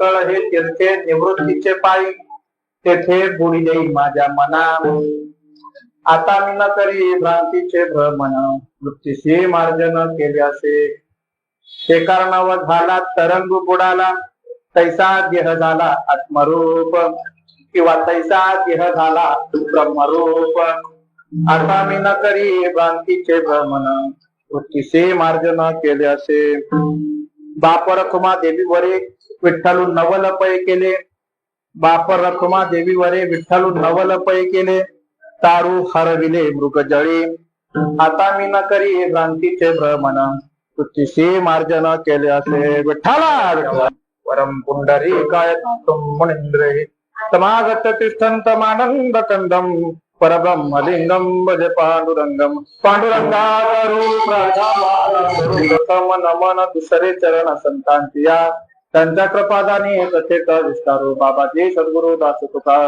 सकळ हे तीर्थे निवृत्तीचे पायी, तेथे बुडी देई माझ्या मना. आता मी न करी भ्रांतीचे भ्रमण, वृत्तीशी मार्जन केले असे. ते कारणाव झाला तरंग बुडाला, तैसा देह झाला आत्मरूप, किंवा तैसा देह झाला ब्रह्मरूप. आता मी न करी भ्रांतीचे भ्रमण, वृत्तीशी मार्जन केले असे. बाप रखुमा देवीवरे विठ्ठलू नवल पै केले, बाप रखुमा देवीवरे विठ्ठलू नवल पै केले. तारू हरविले मृगजळी, आता मी न करी भ्रांतीचे भ्रमण, वृत्तीशी मार्जन केले असे. विठ्ठला परम पुंडरीकाय मुनींद्रे समागत तिष्ठन्तमानंद कंदम, परब्रह्मलिंगम भज पांडुरंगम. पांडुरंगा नमन दुसरे चरण संतांची या, त्यांच्या कृपादानी कथेत विस्तारो. बाबाजी सद्गुरु दास तुका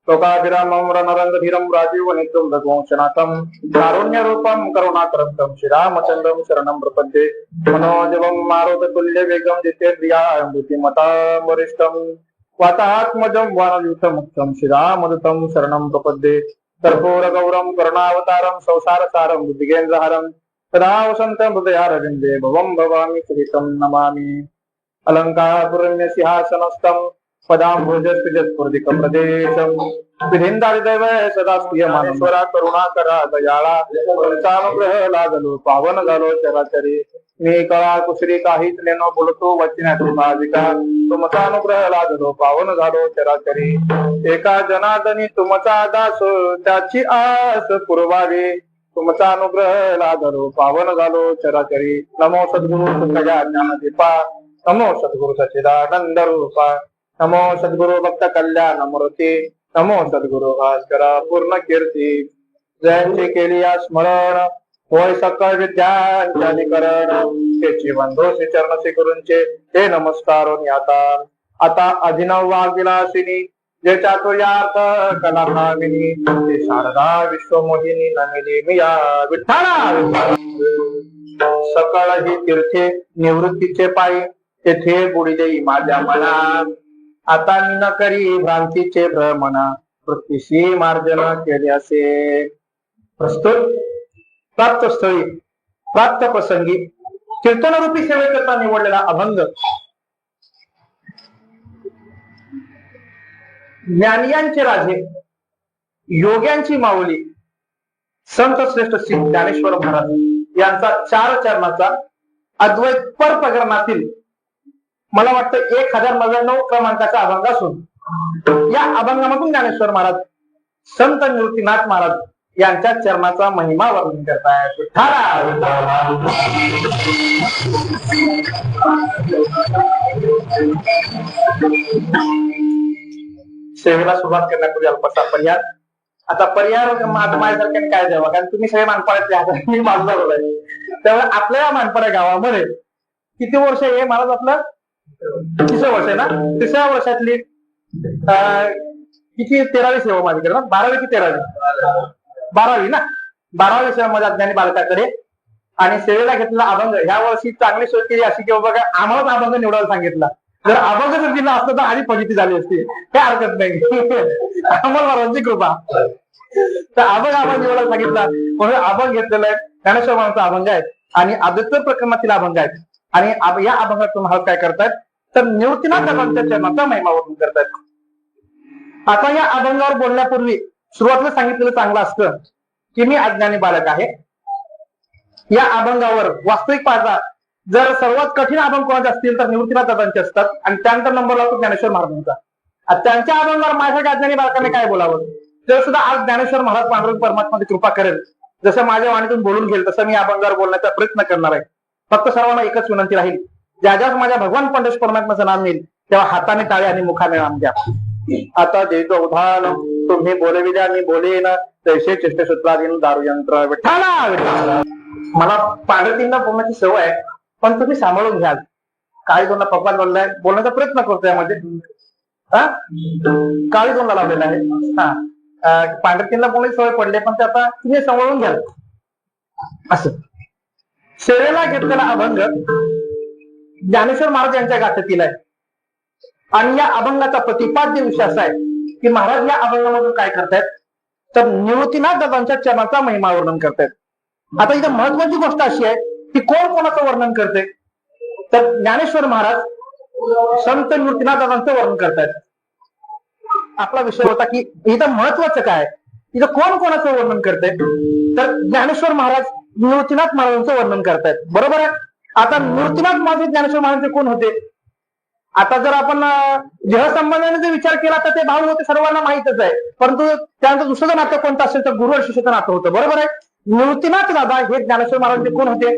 लोकाभिरामं रणरंगधीरं राजीव नेत्रं रघुवंशनाथं, कारुण्य रूपं करुणाकरं श्रीरामचंद्रं शरणं प्रपद्ये. मनोजवं मारुततुल्य वेगं जितेन्द्रियां बुद्धिमतां वरिष्ठं, वातात्मजं वानरयूथमुक्तं श्रीरामदूतं शरणं प्रपद्ये. कर्पूर गौरं करुणावतारं संसारसारं बुद्धिगेन्द्रहारं, सदा वसन्तं हृदयारविन्दे भवं भवामि सहितं नमामि. अलंकारपुरम्य सिंहासनस्थं पदाम्भोजस्फुरदिकं प्रदेशं, विधिन्दादिदैव सदा प्रियमानेश्वरा करुणाकरा दयाळा. तुमचानुग्रह लागलो पावन झालो चराचरी, मी कळा कुसरी काहीच लेनो बोलतो वचनाची भाविका. तुमचानुग्रह लागलो पावन झालो चराचरी, एका जनार्दनी तुमचा दास त्याची आस पुरवावी. तुमचा अनुग्रह लागलो पावन झालो चराचरी. नमो सद्गुरु तुझ्या ज्ञानदीपा, नमो सद्गुरु सच्चिदानंद रूपा, नमो सद्गुरु भक्त कल्याण मूर्ती, नमो सद्गुरु भास्करा पूर्ण कीर्ती. जयांची केली या स्मरण, होय सकळ विद्यांच्या निकरण. त्याची बंधू श्री चरण श्री गुरूंचे हे नमस्कार. आता अभिनव वाग्विलासिनी, जे चातुर्यार्थ कला भामिनी, ते शारदा विश्वमोहिनी नमिनी मिया. विठ्ठला सकळ ही तीर्थे निवृत्तीचे पायी, तेथे बुडी देई माझ्या मना. आता मी न करी भ्रांतीचे भ्रमण, वृत्तीशी मार्जन केले असे. प्रस्तुत प्राप्त स्थळी प्राप्त प्रसंगी कीर्तनरूपी सेवेकरता निवडलेला अभंग. ज्ञानियांचे राजे, योग्यांची माऊली, संत श्रेष्ठ श्री ज्ञानेश्वर महाराज यांचा 4 चरणाचा अद्वैत पर प्रकरणातील मला वाटतं 1099 क्रमांकाचा अभंग असून, या अभंगामधून ज्ञानेश्वर महाराज संत निवृत्तीनाथ महाराज यांच्या चरणाचा महिमा वर्णन करतायत. सेवेला सुरुवात करण्यापूर्वी अल्पसा पर्याय. आता पर्याय माझ्यासारख्या काय द्यावा, कारण तुम्ही सगळे मानपाड्यातले आहात, मी बाजूला बोलाय. त्यामुळे आपल्या मानपाड्या गावामध्ये किती वर्ष आहे महाराज? आपलं 3रं वर्ष आहे ना. 3ऱ्या वर्षातली किती 13वी सेवा माझ्याकडे ना. 12वी की 13वी? 12वी ना. 12वी सेवा माझ्या अज्ञानी बालकाकडे. आणि सेवेला घेतलेला अभंग ह्या वर्षी चांगली सोय केली अशी की बघा आम्हालाच अभंग निवडायला सांगितला. जर अभंग जर दिला असतं तर आधी फजिती झाली असती, काय हरकत नाही. आम्हाला महाराजांची कृपा. तर अभंग आपण निवडायला सांगितला म्हणून अभंग घेतलेला आहे. ज्ञानेश्वर महाराजांचा अभंग आहे आणि अद्वैत प्रकरणातील अभंग आहेत. आणि या अभंगात महाराज काय करतायत तर निवृत्तीनाथ बाबांच्या चरणाचा महिमा वर्णन करतायत. आता या अभंगावर बोलण्यापूर्वी सुरुवातीला सांगितलेलं चांगलं असतं की मी अज्ञानी बालक आहे. या अभंगावर वास्तविक पाहता जर सर्वात कठीण अभंग कोणाचे असतील तर निवृत्तीनाथ बाबांचे असतात आणि त्यानंतर नंबर लागतो ज्ञानेश्वर महाराजांचा. त्यांच्या अभंगावर माझ्यासाठी अज्ञानी बालकाने काय बोलावं. तर सुद्धा आज ज्ञानेश्वर महाराज पांडुरंग परमात्मा कृपा करेल, जसं माझ्या वाणीतून बोलून घेईल तसं मी अभंगावर बोलण्याचा प्रयत्न करणार आहे. फक्त सर्वांना एकच विनंती राहील, ज्या ज्याच माझ्या भगवान पंडित परमात्म्याचं नाम येईल तेव्हा हाताने टाळे आणि मुखाने नाम द्या. आता देतो उदाहरण, तुम्ही बोलविल्या मी बोलेन, तैसे चेष्टसूत्राधीन दारुयंत्र. विठ्ठला मला पांढरतींना बोलण्याची सवय आहे, पण तुम्ही सांभाळून घ्याल. काळी दोनला पप्पा बोललाय, बोलण्याचा प्रयत्न करतो यामध्ये. काळी दोनला लावलेला आहे. पांढरतींना बोलण्याची सवय पडली, पण ते आता तुम्ही सांभाळून घ्याल. असं सेवेला घेतलेला अभंग ज्ञानेश्वर महाराज यांच्या गाथेतील आहे. आणि या अभंगाचा प्रतिपाद्य विषय असा आहे की महाराज या अभंगामधून काय करतायत, तर निवृत्तीनाथ दादांच्या चरणाचा महिमा वर्णन करतायत. आता इथं महत्वाची गोष्ट अशी आहे की कोण कोणाचं वर्णन करते, तर ज्ञानेश्वर महाराज संत निवृत्तीनाथ दादांचं वर्णन करतायत. आपला विषय होता की इथं महत्वाचं काय, इथं कोण कोणाचं वर्णन करतंय, तर ज्ञानेश्वर महाराज निवृत्तीनाथ महाराजांचं वर्णन करतायत. बरोबर आहे. आता निवृत्तीनाथ महाराज ज्ञानेश्वर महाराज कोण होते, आता जर आपण देहसंबंधाने जर विचार केला तर ते भाऊ होते, सर्वांना माहितच आहे. परंतु त्यानंतर दुसरं नातं कोणतं असेल तर गुरु आणि शिष्याचं नातं होतं. बरोबर आहे. निवृत्तीनाथ दादा हे ज्ञानेश्वर महाराज कोण होते,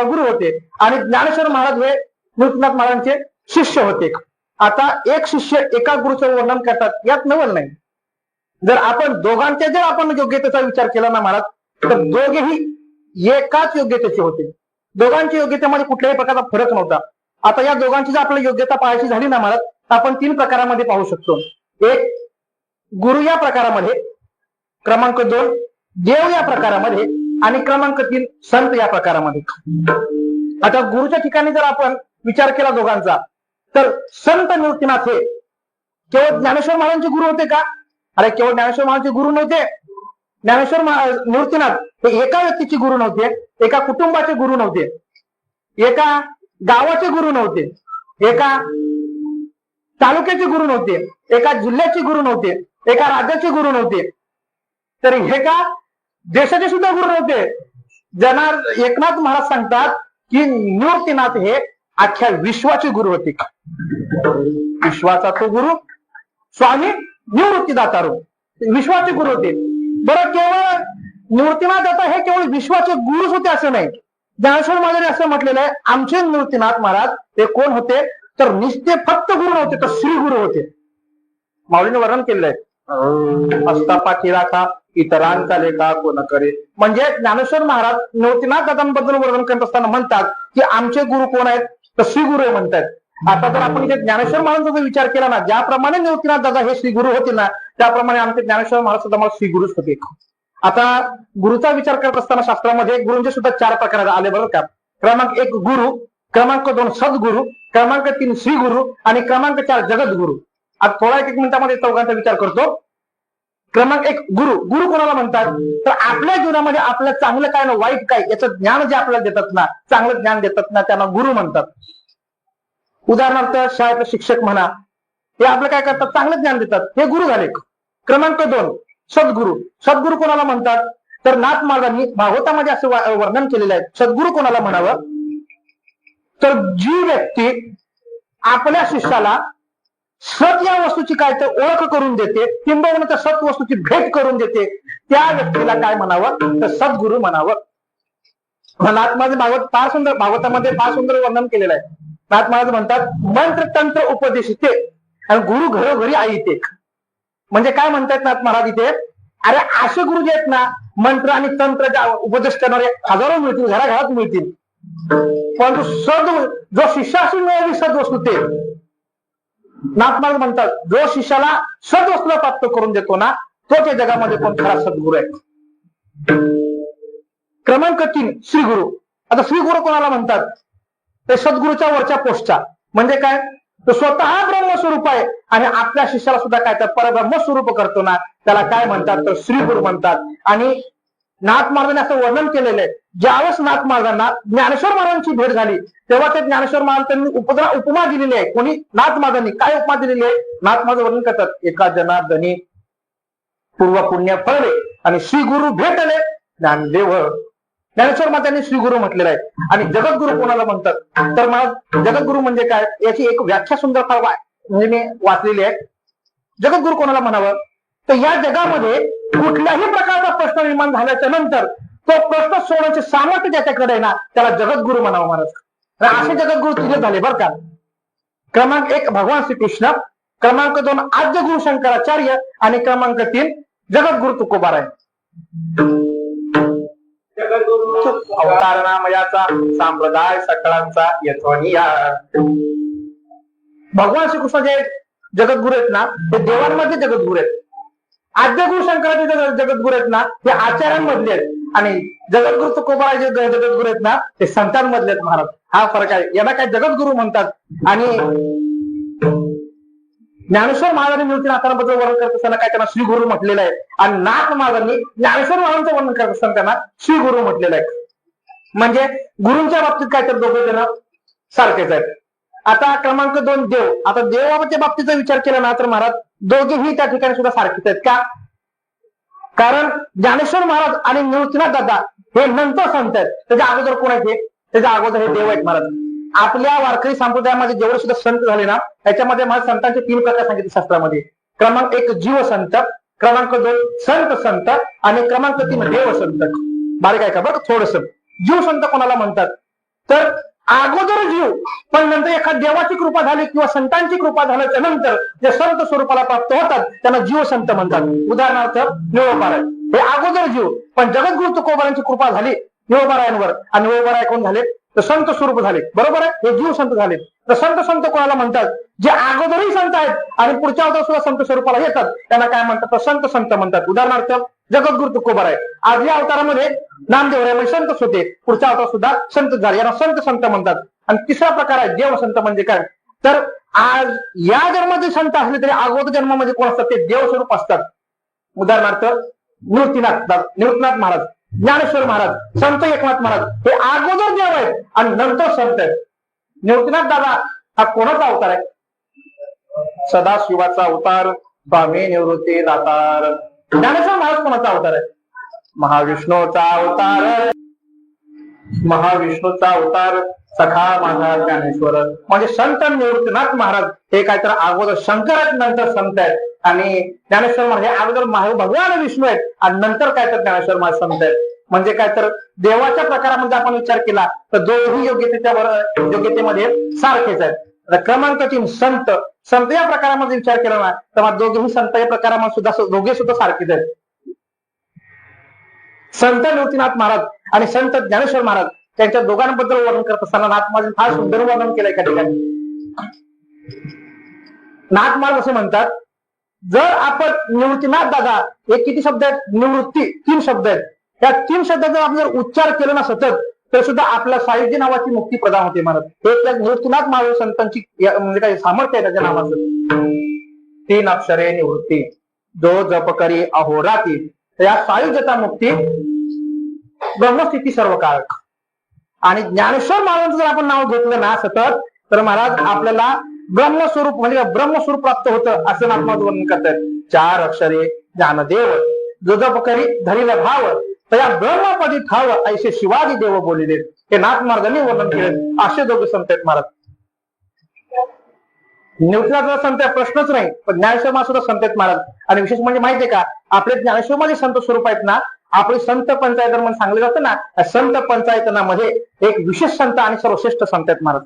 गुरु होते, आणि ज्ञानेश्वर महाराज हे निवृत्तीनाथ महाराजांचे शिष्य होते. आता एक शिष्य एका गुरुचं वर्णन करतात, यात नवल नाही. जर आपण दोघांच्या जर आपण योग्यतेचा विचार केला ना महाराज, तर दोघेही एकाच योग्यतेचे होते. दोघांच्या योग्यतेमध्ये कुठल्याही प्रकारचा फरक नव्हता. आता या दोघांची जर आपल्याला योग्यता पाहायची झाली ना महाराज, आपण 3 प्रकारामध्ये पाहू शकतो. एक गुरु या प्रकारामध्ये, क्रमांक 2 देव या प्रकारामध्ये, आणि क्रमांक 3 संत या प्रकारामध्ये. आता गुरुच्या ठिकाणी जर आपण विचार केला दोघांचा, तर संत निवृत्तीनाथ हे केवळ ज्ञानेश्वर महाराजांचे गुरु होते का? अरे केवळ ज्ञानेश्वर महाराजांचे गुरु नव्हते. ज्ञानेश्वर निवृत्तीनाथ हे एका व्यक्तीचे गुरु नव्हते, एका कुटुंबाचे गुरु नव्हते, एका गावाचे गुरु नव्हते, एका तालुक्याचे गुरु नव्हते, एका जिल्ह्याचे गुरु नव्हते, एका राज्याचे गुरु नव्हते, तर हे का देशाचे सुद्धा गुरु नव्हते. एकनाथ महाराज सांगतात की निवृत्तीनाथ हे अख्ख्या विश्वाचे गुरु होते. विश्वाचा तो गुरु स्वामी निवृत्तीदातारो विश्वाचे गुरु होते. बरं, केवळ निवृत्तीनाथ दाता हे केवळ विश्वाचे गुरुच होते असं नाही. ज्ञानेश्वर महाराजांनी असं म्हटलेलं आहे, आमचे निवृत्तीनाथ महाराज हे कोण होते, तर निस्ते फक्त गुरु नव्हते, तर श्री गुरु होते. माऊलीने वर्णन केलेलं आहे, असता पाठी राखा इतरांचा लेखा कोण करे. म्हणजे ज्ञानेश्वर महाराज निवृत्तीनाथ दादांबद्दल वर्णन करत असताना म्हणतात की आमचे गुरु कोण आहेत, तर श्री गुरु म्हणतात. आता जर आपण इथे ज्ञानेश्वर महाराजांचा विचार केला ना, ज्याप्रमाणे निवृत्तीनाथ दादा हे श्री गुरु होते ना, त्याप्रमाणे आमचे ज्ञानेश्वर महाराज सुद्धा मला श्री गुरुच होते. आता गुरुचा विचार करत असताना शास्त्रामध्ये गुरुंचे सुद्धा 4 प्रकार आले बरं का. क्रमांक 1 गुरु, क्रमांक 2 सद्गुरु, क्रमांक 3 श्री गुरु, आणि क्रमांक 4 जगद्गुरु. आता थोडा 1 मिनिटामध्ये चौघांचा विचार करतो. क्रमांक 1 गुरु. गुरु कोणाला म्हणतात, तर आपल्या जीवनामध्ये आपलं चांगलं काय ना वाईट काय याचं ज्ञान जे आपल्याला देतात ना, चांगलं ज्ञान देतात ना, त्यांना गुरु म्हणतात. उदाहरणार्थ शाळेतले शिक्षक म्हणा, हे आपलं काय करतात, चांगलं ज्ञान देतात, हे गुरु झाले. क्रमांक 2 सद्गुरु. सद्गुरु कोणाला म्हणतात, तर नाथ महाराजांनी भागवतामध्ये असं वर्णन केलेलं आहे. सद्गुरु कोणाला म्हणावं, तर जी व्यक्ती आपल्या शिष्याला सत या वस्तूची काय तर ओळख करून देते, किंबहुना त्या सत वस्तूची भेट करून देते, त्या व्यक्तीला काय म्हणावं, तर सद्गुरु म्हणावं. नाथ महाराज भागवतामध्ये फार सुंदर वर्णन केलेलं आहे. नाथ महाराज म्हणतात, मंत्र तंत्र उपदेशिते आणि गुरु घरोघरी आईते. म्हणजे काय म्हणतात नाथ महाराज इथे, अरे असे गुरु जे आहेत ना, मंत्र आणि तंत्र उपदेश करणारे हजारो मिळतील, घराघरात मिळतील, परंतु सद जो शिष्याशी मिळाली सद्वस्तू ते नाथ महाराज म्हणतात, जो शिष्याला सद्वस्तूला प्राप्त करून देतो ना, तो त्या जगामध्ये कोण खरा सद्गुरू आहे. क्रमांक 3 श्रीगुरु. आता श्रीगुरु कोणाला म्हणतात, ते सद्गुरूच्या वरच्या पोस्टचा. म्हणजे काय, तो स्वतः ब्रह्मस्वरूप आहे आणि आपल्या शिष्याला सुद्धा काय तर परब्रह्म स्वरूप करतो ना, त्याला काय म्हणतात, तर श्रीगुरु म्हणतात. आणि नाथ महाराजांनी असं वर्णन केलेलं आहे, ज्यावेळेस नाथ महाराजांना ज्ञानेश्वर महाराजांची भेट झाली तेव्हा ते ज्ञानेश्वर महाराजांनी उपमा दिलेली आहे. कोणी, नाथ महाराजांनी. काय उपमा दिलेली आहे, नाथ महाराज वर्णन करतात, एका जनार्दनी पूर्व पुण्य फळले आणि श्री गुरु भेटले ज्ञानदेव. ज्ञानेश्वर महाराजांनी श्री गुरु म्हटलेलं आहे. आणि जगद्गुरु कोणाला म्हणतात, तर मला जगद्गुरु म्हणजे काय याची एक व्याख्या सुंदर फार म्हणजे मी वाचलेली आहे. जगद्गुरु कोणाला म्हणावं, तर या जगामध्ये कुठल्याही प्रकारचा प्रश्न निर्माण झाल्याच्या नंतर तो प्रश्न सोडण्याचे सामर्थ्य ज्याच्याकडे आहे ना, त्याला जगद्गुरु म्हणावं महाराज. असे जगद्गुरु 3 झाले बरं का. क्रमांक 1 भगवान श्रीकृष्ण, क्रमांक 2 आद्य गुरु शंकराचार्य, आणि क्रमांक 3 जगद्गुरु तुकोबाराय. अवतार नामयाचा संप्रदाय सकळांचा यथोनिया. भगवान श्रीकृष्ण जे जगद्गुरु आहेत ना, ते देवांमध्ये जगद्गुरु आहेत. आद्य गुरु शंकराचे जगद्गुरु आहेत ना, ते आचार्यांमधले आहेत. आणि जगद्गुरु तुकोबाराय जे जगद्गुरु आहेत ना, ते संतांमधले आहेत महाराज. हा फरक आहे. याला काय जगद्गुरु म्हणतात. आणि ज्ञानेश्वर महाराजांनी निवृत्तीनाथांबद्दल वर्णन करत असताना काय त्यांना श्री गुरु म्हटलेलं आहे, आणि नाथ महाराजांनी ज्ञानेश्वर महाराजांचं वर्णन करत असताना त्यांना श्री गुरु म्हटलेलं आहे. म्हणजे गुरूंच्या बाबतीत काय तर दोघे जण सारखेच आहेत. आता क्रमांक 2 देव. आता देवाच्या बाबतीचा विचार केला ना तर महाराज दोघेही त्या ठिकाणी सुद्धा सारखेच आहेत. का? कारण ज्ञानेश्वर महाराज आणि निवृत्तीनाथ दादा हे नंतर संत आहेत. त्याच्या अगोदर कोण आहेत? त्याच्या अगोदर हे देव आहेत महाराज. आपल्या वारकरी संप्रदायामध्ये जेवढे सुद्धा संत झाले ना त्याच्यामध्ये मला संतांचे 3 प्रकार सांगितले शास्त्रामध्ये. क्रमांक 1 जीव संत, क्रमांक 2 संत संत, आणि क्रमांक 3 देव संत. बारीक आहे का बरं थोडस. जीव संत कोणाला म्हणतात तर अगोदर जीव पण नंतर एखाद देवाची कृपा झाली किंवा संतांची कृपा झाल्याच्या नंतर जे संत स्वरूपाला प्राप्त होतात त्यांना जीव संत म्हणतात. उदाहरणार्थ निळोबाराय हे अगोदर जीव, पण जगद्गुरु तुकोबारायांची कृपा झाली निळोबारायांवर आणि निळोबाराय कोण झाले तर संत स्वरूप झाले. बरोबर आहे, हे जीव संत झाले. तर संत संत कोणाला म्हणतात? जे अगोदरही संत आहेत आणि पुढच्या अवतार सुद्धा संत स्वरूपाला येतात त्यांना काय म्हणतात तर संत संत म्हणतात. उदाहरणार्थ जगद्गुरु तुकोबाराय आजच्या अवतारामध्ये नामदेवराय संतच होते, पुढच्या अवतार सुद्धा संत झाले, यांना संत संत म्हणतात. आणि तिसरा प्रकार आहे देव संत. म्हणजे काय तर आज या जन्माचे संत असले तरी अगोदर जन्मामध्ये कोण असतात ते देव स्वरूप असतात. उदाहरणार्थ निवृत्तीनाथ महाराज, ज्ञानेश्वर महाराज, संत एकनाथ महाराज हे अगोदर देव आहेत आणि नंतर संत आहेत. निवृत्तीनाथ दादा हा कोणाचा अवतार आहे? सदाशिवाचा अवतार, स्वामी निवृत्ती दातार. ज्ञानेश्वर महाराज कोणाचा अवतार आहे? महाविष्णूचा अवतार. महाविष्णूचा अवतार सखा माझा ज्ञानेश्वर. म्हणजे संत निवृत्तीनाथ महाराज हे काय तर अगोदर शंकर आहेत नंतर संत आहेत, आणि ज्ञानेश्वर महाराज हे अगोदर भगवान विष्णू आहेत आणि नंतर काय तर ज्ञानेश्वर महाराज संत आहेत. म्हणजे काय तर देवाच्या प्रकारामध्ये आपण विचार केला तर दोघेही योग्यतेमध्ये सारखेच आहेत. क्रमांक 3 संत. संत या प्रकारामध्ये विचार केला ना तर दोघेही संत या प्रकारामध्ये सुद्धा दोघे सुद्धा सारखेच आहेत. संत निवृत्तीनाथ महाराज आणि संत ज्ञानेश्वर महाराज त्यांच्या दोघांबद्दल वर्णन करत असताना नाथ महाराज फार सुंदर वर्णन केलंय एका ठिकाणी. नाथ महाराज असे म्हणतात, जर आपण निवृत्तीनाथ दादा हे किती शब्द आहेत? निवृत्ती 3 शब्द आहेत. या 3 शब्दाचा जर आपण जर उच्चार केला ना सतत तर सुद्धा आपल्या सायुज्य नावाची मुक्ती प्रदान होते महाराज. हे त्या निवृत्तीनाथ महाराज संतांची म्हणजे काही सामर्थ्य आहे त्याच्या नावाचं. 3 अक्षरे निवृत्ती जो जप करी अहोराती. या सायुज्यता मुक्ती ब्रह्मस्थिती सर्व काळ. आणि ज्ञानेश्वर महाराजांचं जर आपण नाव घेतलं ना सतत तर महाराज आपल्याला ब्रह्मस्वरूप म्हणजे ब्रह्मस्वरूप प्राप्त होतं असं नाथ महाराज वर्णन करतात. 4 अक्षरे ज्ञानदेव जो जप करी धरील भाव त्या ब्रह्मपदी ठाव ऐसे शिवाजी देव बोलिले. हे नाथ महाराजांनी वर्णन केले. असे दोघे संत आहेत महाराज. निवृत्तीनाथ संत प्रश्नच नाही, पण ज्ञानेश्वर महाराज सुद्धा संत आहेत महाराज. आणि विशेष म्हणजे माहितीये का आपले ज्ञानेश्वर मध्ये संत स्वरूप आहेत ना, आपले संत पंचायत म्हणून सांगले जातं ना, संत पंचायतनामध्ये एक विशेष संत आणि सर्वश्रेष्ठ संत आहेत महाराज.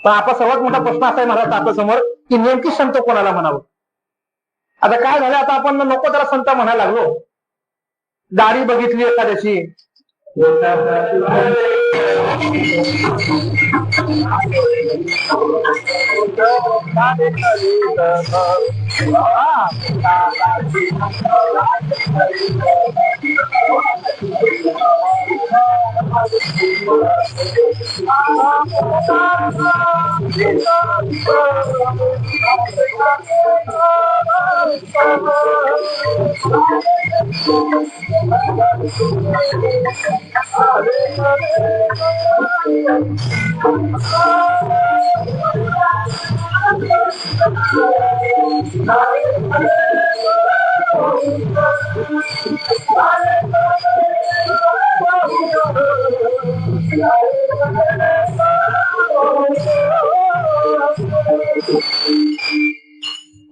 पण आपला सर्वात मोठा प्रश्न असा आहे महाराज आपल्या समोर की नेमकी संत कोणाला म्हणावं. आता काय झालं, आता आपण नको त्याला संत म्हणायला लागलो. दाढी बघितली एखाद्याची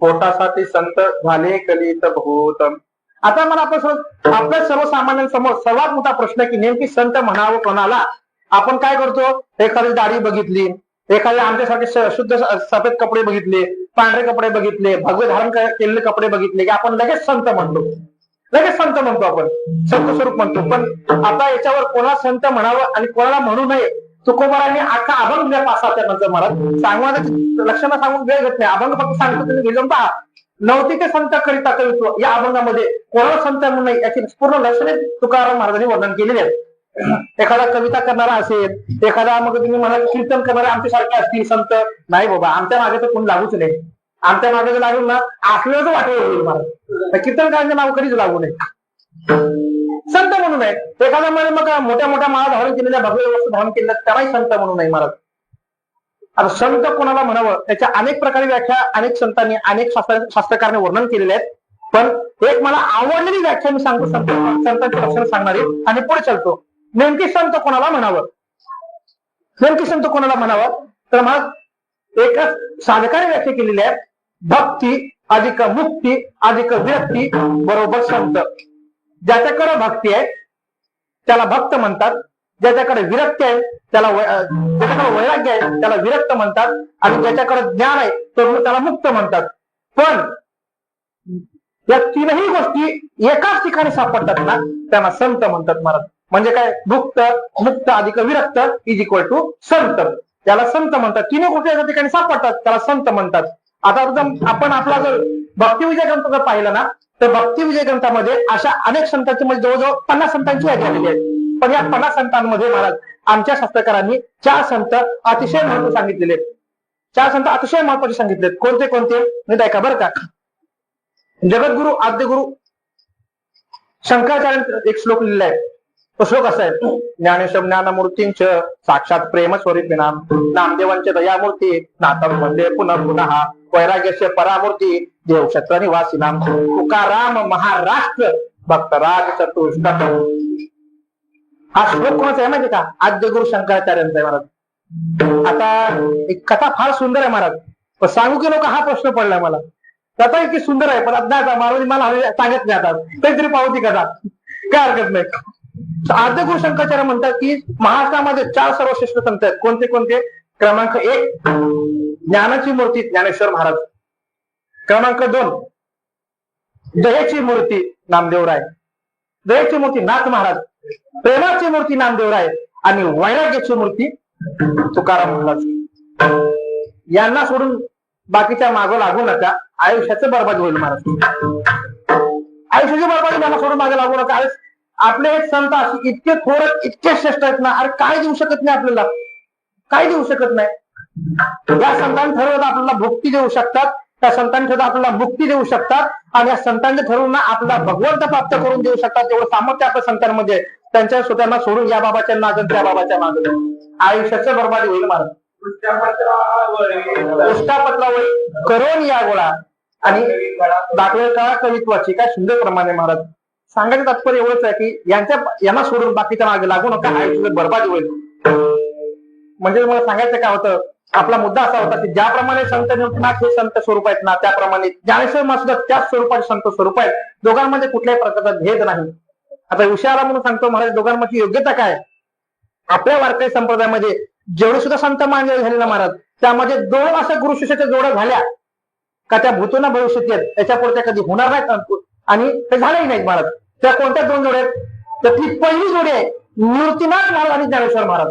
पोटासाठी संत झाले कलित भूत. आता मला आपल्या सर्वसामान्यांसमोर सर्वात मोठा प्रश्न आहे की नेमकी संत म्हणावं कोणाला. आपण काय करतो, एखादी दाढी बघितली, एखादे आमच्यासारखे शुद्ध सफेद कपडे बघितले, पांढरे कपडे बघितले, भगवे धारण केलेले कपडे बघितले की आपण लगेच संत म्हणतो, लगेच संत म्हणतो, आपण संत स्वरूप म्हणतो. पण आता याच्यावर कोणाला संत म्हणावं आणि कोणाला म्हणू नये तुकोबारांनी अख्खा अभंग दिला 5-6 त्यानंतर महाराज. सांगण्याचं लक्षणं सांगून वेळ घेत नाही. अभंग फक्त सांगतो तुम्ही घेऊन पहा. नवतीचे संत करिता कवित्व या अभंगामध्ये कोणाला संत म्हणून नाही याची पूर्ण लक्षणे तुकाराम महाराजांनी वर्णन केलेली आहेत. एखादा कविता करणारा असेल, एखादा मग तुम्ही म्हणाल कीर्तन करणारे आमच्यासारखे असतील संत, नाही बाबा आमच्या मागे तर कोण लागूच नाही. आमच्या मागे जर लागून ना आपल्याला तर वाटेल होईल मला, कीर्तनकारांचं नाव कधीच लागू नये. संत म्हणून आहे. एखादा म्हणजे मग मोठ्या मोठ्या माळा धारण केलेल्या भगव्य वस्तू धारण केलेल्या त्यालाही संत म्हणून नाही महाराज. आता संत कोणाला म्हणावं त्याच्या अनेक प्रकारे व्याख्या अनेक संतांनी अनेक शास्त्रकारांनी वर्णन केलेले आहेत. पण एक मला आवडलेली व्याख्या मी सांगतो संतांची लक्षणं सांगणारी आणि पुढे चालतो. नेमकी संत कोणाला म्हणावं, नेमकी संत कोणाला म्हणावं तर मग एकच साधकाने व्याख्या केलेली आहे. भक्ती अधिक मुक्ती अधिक विरक्ती बरोबर संत. ज्याच्याकडे भक्ती आहे त्याला भक्त म्हणतात, ज्याच्याकडे विरक्ती आहे ज्याच्याकडे वैराग्य आहे त्याला विरक्त म्हणतात, आणि ज्याच्याकडे ज्ञान आहे तर त्याला मुक्त म्हणतात. पण या तीनही गोष्टी एकाच ठिकाणी सापडतात ना त्यांना संत म्हणतात महाराज. म्हणजे काय, भुक्त मुक्त अधिक विरक्त इज इक्वल टू संत. त्याला संत म्हणतात. तिन्ही गोष्टी एका ठिकाणी सापडतात त्याला संत म्हणतात. आता आपण आपला जर भक्तिविजय ग्रंथ जर पाहिला ना तर भक्तिविजय ग्रंथामध्ये अशा अनेक संतांची म्हणजे जवळजवळ 50 संतांची यादी आलेली आहे. पण या 50 संतांमध्ये महाराज आमच्या शास्त्रकारांनी 4 संत अतिशय महत्व सांगितलेले. 4 संत अतिशय महत्वाचे सांगितलेत. कोणते कोणते मी ऐका बरं का. जगद्गुरु आद्यगुरु शंकराचार्य एक श्लोक लिहिला आहे. तो श्लोक असा आहे, ज्ञानेश्वर ज्ञानमूर्तींच साक्षात प्रेम स्वरूपिनाम नामदेवांचे दयामूर्ती नाथम वंदे पुनः पुनः वैराग्यस्य परामूर्ती देव क्षत्र निवासीनाम तुकाराम महाराष्ट्र भक्तराज चतुष्टक. हा श्लोक कोणाचा आहे माहिती का, आद्यगुरु शंकराचार्यांचा आहे महाराज. आता एक कथा फार सुंदर आहे महाराज, पण सांगू की नको हा प्रश्न पडलाय मला. कथा इतकी सुंदर आहे पण आता महाराज मला सांगत नाही, आता काहीतरी पाहू ती कथा, काय हरकत नाही. आद्यगुरु शंकराचार्य म्हणतात की महाराष्ट्रामध्ये 4 सर्वश्रेष्ठ संत आहेत. कोणते कोणते. क्रमांक 1 ज्ञानाची मूर्ती ज्ञानेश्वर महाराज. क्रमांक 2 दयेची मूर्ती नामदेवराय. दयेची मूर्ती नाथ महाराज. प्रेमाची मूर्ती नामदेवराय आणि वैराग्याची मूर्ती तुकाराम महाराज. यांना सोडून बाकीच्या मागं लागू नका, आयुष्याचं बरबाद होईल महाराज. आयुष्याची बरबादी यांना सोडून मागे लागू नका. आपले एक संत असे इतके थोडं इतके श्रेष्ठ आहेत ना, अरे काय देऊ शकत नाही आपल्याला, काय देऊ शकत नाही. या संतांनी ठरवलं आपल्याला भक्ती देऊ शकतात, त्या संतांनी ठरवलं आपल्याला मुक्ती देऊ शकतात, आणि या संतांनी ठरवून आपला भगवंत प्राप्त करून देऊ शकतात. तेवढं सामर्थ्य आपल्या संतांमध्ये. त्यांच्या स्वतःना सोडून या बाबाच्या मागं त्या बाबाच्या मागं आयुष्याचं बरबादी होईल महाराज. उष्टापत्रावर करून या गोळा आणि दाखले काळा कवित्वाची काय सुंदर प्रमाणे महाराज. सांगायचं तात्पर्य एवढंच आहे की यांना सोडून बाकीच्या मागे लागू नका, आयुष्याचं बरबादी होईल. म्हणजे मला सांगायचं काय होतं, आपला मुद्दा असा होता की ज्याप्रमाणे संत निवृत्तीनाथ हे संत स्वरूप आहेत ना, त्याप्रमाणे ज्ञानेश्वर सुद्धा त्याच स्वरूपाचे संत स्वरूप आहेत. दोघांमध्ये कुठल्याही प्रकारचा भेद नाही. आता विषयाला म्हणून सांगतो महाराज, दोघांमध्ये योग्यता काय. आपल्या वारकरी संप्रदायामध्ये जेवढे सुद्धा संत मानले झाले ना महाराज, त्यामध्ये 2 अशा गुरु शिष्याच्या जोड्या झाल्या का त्या भूतोना भविष्यात आहेत, त्याच्या पुढे कधी होणार नाहीत आणि ते झालेही नाहीत महाराज. त्या कोणत्या 2 जोड्या आहेत, त्यातली पहिली जोडी आहे निवृत्तीनाथ महाराज आणि ज्ञानेश्वर महाराज.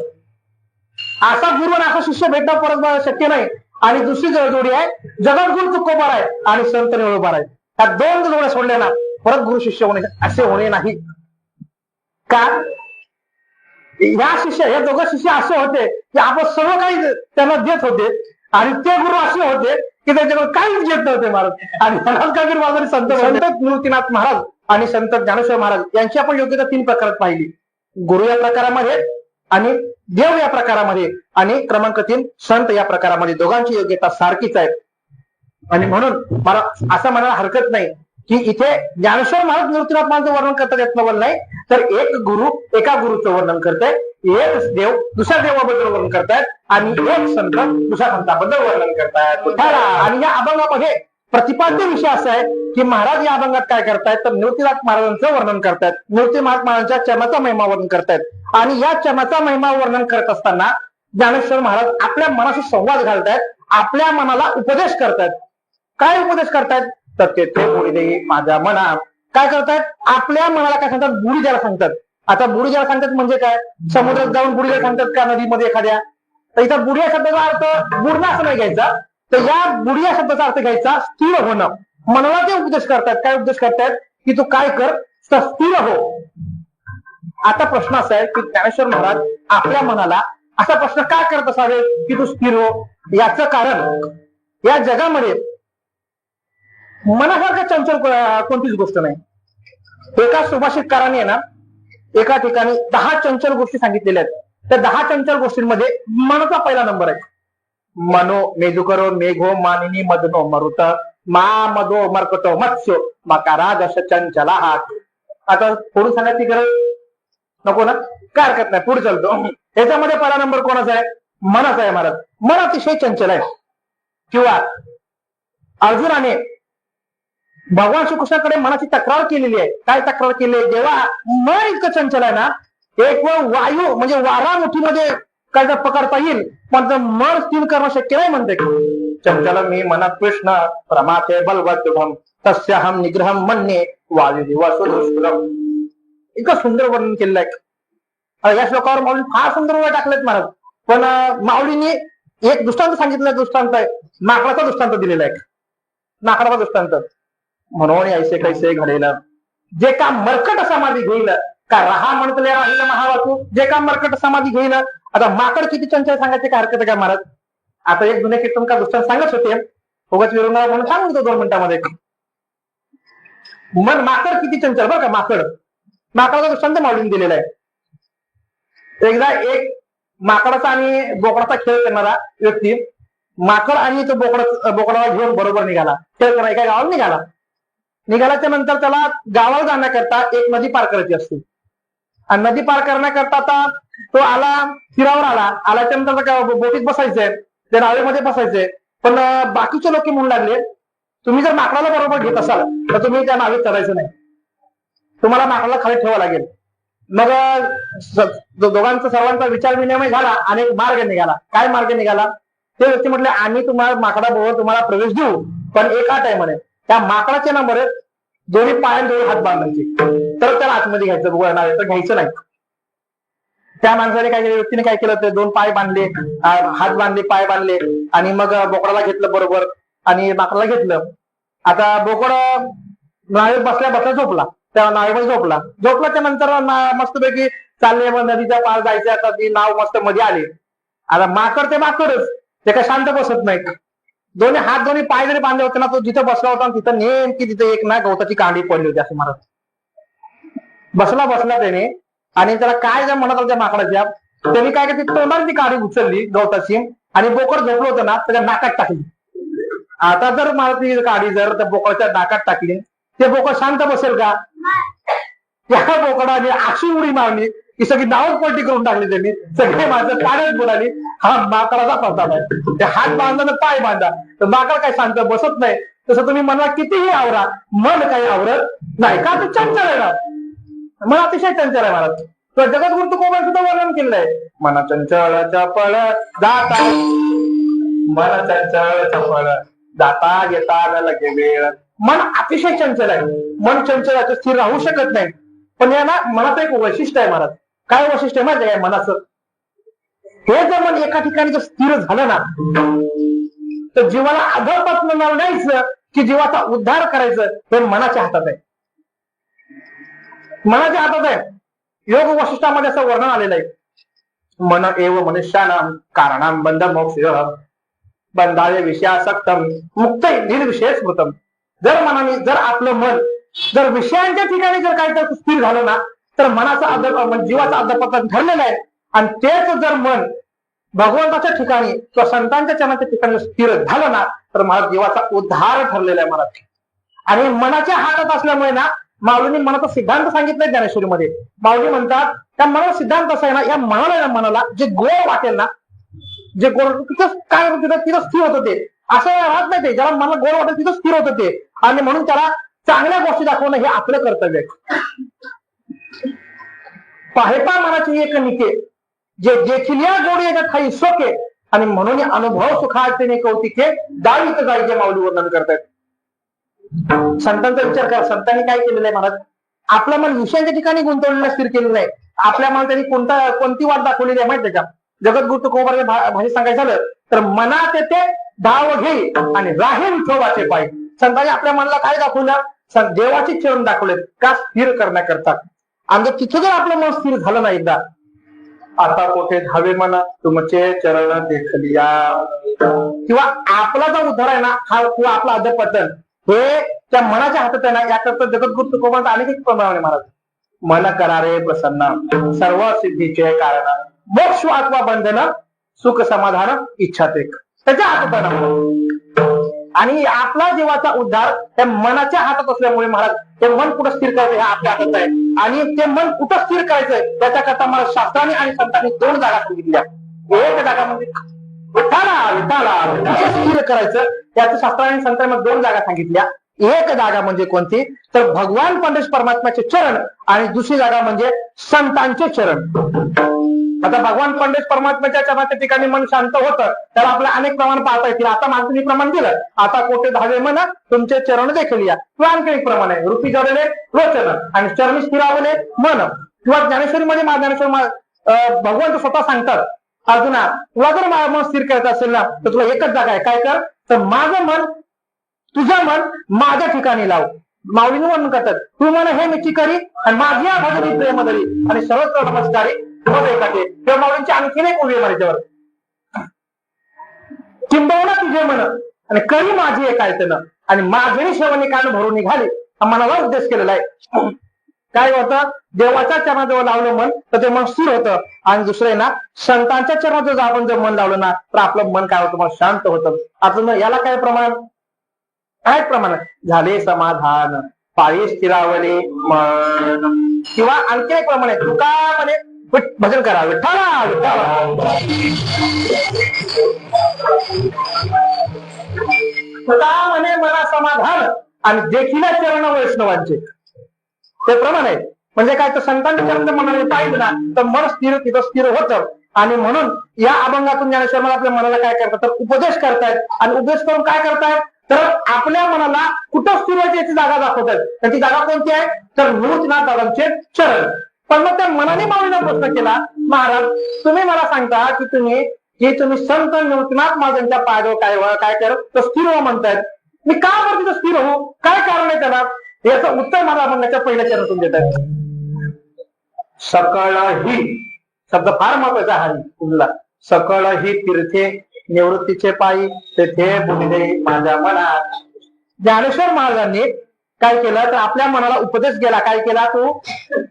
असा गुरु आणि असा शिष्य भेटणं परत शक्य नाही. आणि दुसरी जोडी आहे जगद्गुरु तुकोबार आहे आणि संत निवळोबार आहे. त्या 2 जोड्या सोडल्या ना परत गुरु शिष्य होणे असे होणे नाही. का या दोघं शिष्य असे होते की आपण सर्व काही त्यांना देत होते, आणि ते गुरु असे होते की त्याच्याकडे काहीच घेत नव्हते महाराज. आणि संत निवृत्तीनाथ महाराज आणि संत ज्ञानेश्वर महाराज यांची आपण योग्यता 3 प्रकारात पाहिली. गुरु या प्रकारामध्ये आणि देव या प्रकारामध्ये आणि क्रमांक 3 संत या प्रकारामध्ये. दोघांची योग्यता सारखीच आहे. आणि म्हणून मला असं म्हणायला हरकत नाही की इथे ज्ञानेश्वर महाराज निवृत्तीनाथ महाराजचं वर्णन करतात यातलं नाही, तर एक गुरु एका गुरुचं वर्णन करतायत, एक देव दुसऱ्या देवाबद्दल वर्णन करतायत, आणि एक संत दुसऱ्या संताबद्दल वर्णन करतायत. आणि या अभंगामध्ये प्रतिपाद्य विषय असा आहे की महाराज या अभंगात काय करतायत तर निवृत्तीनाथ महाराजांचं वर्णन करतायत. निवृत्तीनाथ महाराजांच्या चरणाचा महिमा वर्णन करतायत. आणि या चरणाचा महिमा वर्णन करत असताना ज्ञानेश्वर महाराज आपल्या मनाशी संवाद घालतायत, आपल्या मनाला उपदेश करतायत. काय उपदेश करतायत तर तेथे बुडी देई माझ्या मना. काय करतायत, आपल्या मनाला काय सांगतात, बुडी द्यायला सांगतात. आता बुडी द्यायला सांगतात म्हणजे काय, समुद्रात जाऊन बुडी द्यायला सांगतात का नदीमध्ये एखाद्या. तर इथं बुडी या शब्दाचा अर्थ बुडणं असं नाही घ्यायचा, तर या बुडी या शब्दाचा अर्थ घ्यायचा स्थिर होणं. मनाला ते उपदेश करतात. काय उपदेश करतायत की तू काय कर, स्थिर हो. आता प्रश्न असा आहे की ज्ञानेश्वर महाराज आपल्या मनाला असा प्रश्न का करत असावे की तू स्थिर हो? याचं कारण या जगामध्ये मनासारखं चंचल कोणतीच गोष्ट नाही. एका सुभाषितकाराने ना एका ठिकाणी 10 चंचल गोष्टी सांगितलेल्या आहेत. त्या 10 चंचल गोष्टींमध्ये मनचा पहिला नंबर आहे. मनो मेदुकरो मेघो मानिनी मदनो मरुत मा मदो मर्कटो मत्स्यो मकारा दश चंचला. आता थोडं सांगायची गरज नको ना? काय हरकत नाही, पुढे चालतो. याच्यामध्ये पहिला नंबर कोणाचा आहे? मनाचा आहे महाराज. मन अतिशय चंचल आहे. किंवा अर्जुनाने भगवान श्रीकृष्णाकडे मनाची तक्रार केलेली आहे. काय तक्रार केली आहे? जेव्हा मन इतकं चंचल आहे ना, एक वायू म्हणजे वारा मुठीमध्ये काय जर पकडता येईल पण मन स्थिर करणं शक्य नाही म्हणते. चंचल मी मनात कृष्ण प्रमाथे बलवद्दुभम तस्याहम निग्रहम मन्ये वायू दिवसुदुष्करम. इतकं सुंदर वर्णन केलेलं आहे. या श्लोकावर माऊली फार सुंदर वेळ टाकलेत महाराज. पण माऊलींनी एक दृष्टांत सांगितलं. दृष्टांत आहे माकडाचा दृष्टांत दिलेला आहे. माकडाचा दृष्टांत म्हणून ऐसे कैसे घडेल जे काम मरकट समाधी घेईल का राहा म्हणतले राहील महावाचू जे काम मरकट समाधी घेईल. आता माकड किती चंचल सांगायचे काय हरकत आहे का महाराज? आता एक जुने कीर्तन का दृष्टांत सांगत होते, उगाच विरोधा म्हणून सांगून देतो 2 मिनिटांमध्ये. मन माकड किती चंचल बरं का. माकडाचा दृष्टांत माऊलीने दिलेला आहे. एकदा एक माकडाचा आणि बोकडाचा खेळ करणारा व्यक्ती माकड आणि तो बोकडाला घेऊन बरोबर निघाला. खेळ करा एका गावाला निघाल्याच्या नंतर त्याला गावाला जाण्याकरता एक नदी पार करायची असते. आणि नदी पार करण्याकरता आता तो आला, तीरावर आल्याच्या नंतर बोटीत बसायचंय, त्या नावेमध्ये बसायचंय. पण बाकीचे लोक म्हणू लागले तुम्ही जर माकडाला बरोबर घेत असाल तर तुम्ही त्या नावेत चढायचं नाही, तुम्हाला माकडाला खाली ठेवावं लागेल. मग दोघांचा सर्वांचा विचार विनिमय झाला आणि एक मार्ग निघाला. काय मार्ग निघाला? ते व्यक्ती म्हटले आम्ही तुम्हाला माकडाबरोबर तुम्हाला प्रवेश देऊ, पण एका टायमाने त्या माकडाच्या नंबर दोन्ही पायाने दोन्ही हात बांधायचे, तर त्याला आतमध्ये घ्यायचं नावे तर घ्यायचं नाही. त्या माणसाने काय केलं, व्यक्तीने काय केलं, ते 2 पाय बांधले, हात बांधले, पाय बांधले आणि मग बोकडाला घेतलं बरोबर आणि माकडाला घेतलं. आता बोकड नावेत बसल्या झोपला, त्या नावेमध्ये झोपल्याच्या नंतर मस्तपैकी चालले, मग नदीच्या पार जायचं. आता ती नाव मस्त मध्ये आली. आता माकड ते माकडच, ते काय शांत बसत नाही. दोन्ही हात दोन्ही पाय जरी बांधले होते ना, तो जिथे बसला होता तिथं नेमकी तिथे एक ना गवताची कांडी पडली होती. असं महाराज बसला त्याने आणि त्याला काय जर म्हणत होत्या माकडाच्या, त्यांनी काय केली, तोंडाने ती कांडी उचलली गवताची आणि बोकड झोपलं होतं ना त्याच्या नाकात टाकली. आता जर मला ती कांडी जर त्या बोकडाच्या नाकात टाकली, ते बोकड शांत बसेल का? त्या बोकडाने अशी उडी मारली की सगळी नावच पलटी करून टाकली. त्यांनी सगळे माझं पाण्यात बुडाली. हा माकडाचा प्रताप आहे. ते हात बांधा तर पाय बांधा, तर माकड काय शांत बसत नाही. तसं तुम्ही मनाला कितीही आवरा, मन काही आवरत नाही का? ते चंचल आहे ना, मन अतिशय चंचल आहे महाराज. तर जगद्गुरु तुकोबांनी सुद्धा वर्णन केलेलं आहे. मन चंचल चपळ जाता, मन चंचल चपळ जाता येता न लगे वेळ. मन अतिशय चंचल आहे. मन चंचल आहे, स्थिर राहू शकत नाही. पण या ना मनाचं एक वैशिष्ट्य आहे महाराज. काय वैशिष्ट्य आहे माहिती आहे मनाचं? हे जर मन एका ठिकाणी जर स्थिर झालं ना, तर जीवाला अधःपतन न्यायचं की जीवाचा उद्धार करायचं हे मनाच्या हातात आहे. मनाच्या हातात आहे. योग वशिष्ठामध्ये असं वर्णन आलेलं आहे. मन एव मनुष्यानां कारणां बंध मोक्ष बंधाय विषयासक्तम मुक्त निर्विषय स्मृतम. जर मनाने जर आपलं मन जर विषयांच्या ठिकाणी जर काहीतरी स्थिर झालं ना, तर मनाचा जीवाचा अधःपतन ठरलेलं आहे. आणि तेच जर मन भगवंताच्या ठिकाणी किंवा संतांच्या चरणाच्या ठिकाणी स्थिर झालं ना, तर मला जीवाचा उद्धार ठरलेला आहे मला. आणि मनाच्या हातात असल्यामुळे ना, माऊलींनी मनाचा सिद्धांत सांगितलाय ज्ञानेश्वरीमध्ये. माऊली म्हणतात त्या मनाचा सिद्धांत असा आहे ना, या मनाला जे गोड वाटेल ना, जे गोड तिथं काय तिथं स्थिर होतं ते. असं राहत नाही ते, ज्याला मला गोड वाटेल तिथं स्थिर होतं ते. आणि म्हणून त्याला चांगल्या गोष्टी दाखवणं हे आपलं कर्तव्य आहे. पाहेपा मनाची एक निके जे देखील या गोडी याच्या ठाई सोके आणि म्हणून अनुभव सुखाचे कौतिके दावित जायचे माऊली वर्णन करतात. संतांचा विचार करा. संतांनी काय केलेलं आहे महाराज? आपलं मन विषयांच्या ठिकाणी गुंतवलेलं स्थिर केलेलं आहे. आपल्या मनात त्यांनी कोणती वाट दाखवलेली आहे माहिती आहे का? जगद्गुरु तुकोबांच्या भाषेत सांगायचं झालं तर मनात येते धाव घेई आणि राहील विठोबाचे पाय. संतांनी आपल्या मनाला काय दाखवलं? देवाचे चरण दाखवलेत का? स्थिर करण्याकरता. आणि तिथं जर आपलं मन स्थिर झालं नाही एकदा, आता कोठे धावे म्हणा तुमचे चरण देखलिया, किंवा आपला जो उद्धार आहे ना हा किंवा आपला अधपतन हे त्या मनाच्या हातात आहे ना, याकरता जगद्गुरु तुकोबांचा अनेक प्रमाणे महाराज, मन करारे प्रसन्न सर्व सिद्धीचे कारण, मोक्ष अथवा बंधन सुख समाधान इच्छा ते त्याच्या हातात आहे ना. आणि आपला जीवाचा उद्धार त्या मनाच्या हातात असल्यामुळे महाराज ते मन कुठं स्थिर करायचं हे आपल्या हातात आहे. आणि ते मन कुठं स्थिर करायचंय त्याच्याकरता मला शास्त्राने आणि संतांनी 2 जागा सांगितल्या. एक जागा म्हणजे विठाला स्थिर करायचं त्याचं शास्त्राने संतांनी 2 जागा सांगितल्या. एक जागा म्हणजे कोणती तर भगवान पंडित परमात्म्याचे चरण, आणि दुसरी जागा म्हणजे संतांचे चरण. आता भगवान पंडित परमात्म्याच्या चरणाच्या ठिकाणी मन शांत होतं, त्याला आपल्या अनेक प्रमाण पाहता येतील. आता माणसाने प्रमाण दिलं, आता कोठे धावे म्हणा तुमचे चरण देखील या, किंवा आणखी एक प्रमाण आहे रूपी जडले रोचन आणि चरणी स्थिरावले मन. किंवा ज्ञानेश्वरीमध्ये ज्ञानेश्वर भगवंत स्वतः सांगतात अर्जुना तुला जर मन स्थिर करायचं असेल ना तर तुला एकच जागा आहे, काय कर तर माझं मन तुझं मन माझ्या ठिकाणी लाव. माऊलीने वर्णन करतात तू मन हे मिठी करी आणि माझ्या भजनी प्रेम धरी आणि सर्वत्र नमस्कारी किंवा माऊलींची आणखीन एक उभी माझ्यावर किंबहुना तुझे मन आणि करी माझी एक आयतन आणि माझे श्रवणी कान भरून निघाले, हा मनाला उद्देश केलेला आहे. काय होतं देवाच्या चरणाजवळ लावलं मन तर ते मन स्थिर होतं. आणि दुसरं ना संतांच्या चरणाजवळ आपण जर मन लावलं ना तर आपलं मन काय होतं मग शांत होतं. आपण याला काय प्रमाण झाले समाधान पायी स्थिरावले मन. किंवा आणखी एक प्रमाण आहे तुका म्हणे भजन करा विठ्ठला विठ्ठला म्हणे मला समाधान आणि देखील चरण वैष्णवांचे ते प्रमाण आहे. म्हणजे काय तर संतांच्या चरण मनाने पाहिजे ना तर मन स्थिर तिथं स्थिर होतं. आणि म्हणून या अभंगातून ज्ञानेश्वर आपल्या मनाला काय करतात तर उपदेश करतायत. आणि उपदेश करून काय करतायत तर आपल्या मनाला कुठं स्थिर व्हायची याची जागा दाखवतात. त्याची जागा कोणती आहे तर नृसिंहनाथ दादांचे चरण. पण मग त्या मनाने माऊलीला प्रश्न केला महाराज तुम्ही मला सांगता की तुम्ही संत नृसिंहनाथ महाराजांच्या पायाजवळ काय कर तर स्थिर हो म्हणतायत. मी का बरं तिथं स्थिर हो, काय कारण आहे त्याला, याचं उत्तर मला अभंगाच्या पहिल्या चरणातून देत आहे. सकळ ही शब्द फार महत्वाचा आहे तुला. सकळ ही तीर्थे निवृत्तीचे पायी तेथे बुडले माझ्या मनात. ज्ञानेश्वर महाराजांनी काय केलं तर आपल्या मनाला उपदेश केला. काय केला तू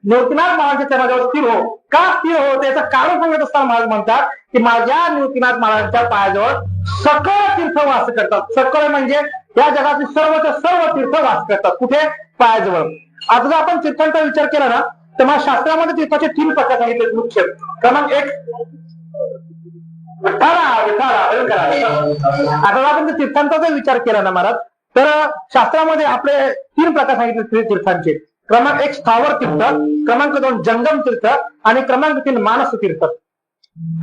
नृसिंहनाथ महाराजांच्या चरणाजवळ स्थिर हो. का स्थिर हो त्याचं कारण सांगत असताना महाराज म्हणतात की माझ्या नृसिंहनाथ महाराजांच्या पायाजवळ सकळ तीर्थ वास करतात. सकळ म्हणजे या जगातील सर्व तीर्थ वास करतात. कुठे पायाजवळ. आता जर आपण तीर्थांचा विचार केला ना तर मला शास्त्रामध्ये तीर्थाचे 3 प्रकार सांगितले मुख्य. क्रमांक 1 आता आपण तीर्थांचा जर विचार केला ना महाराज तर शास्त्रामध्ये आपले 3 प्रकार सांगितले तीर्थांचे. क्रमांक 1 स्थावर तीर्थ, क्रमांक 2 जंगम तीर्थ आणि क्रमांक 3 मानस तीर्थ.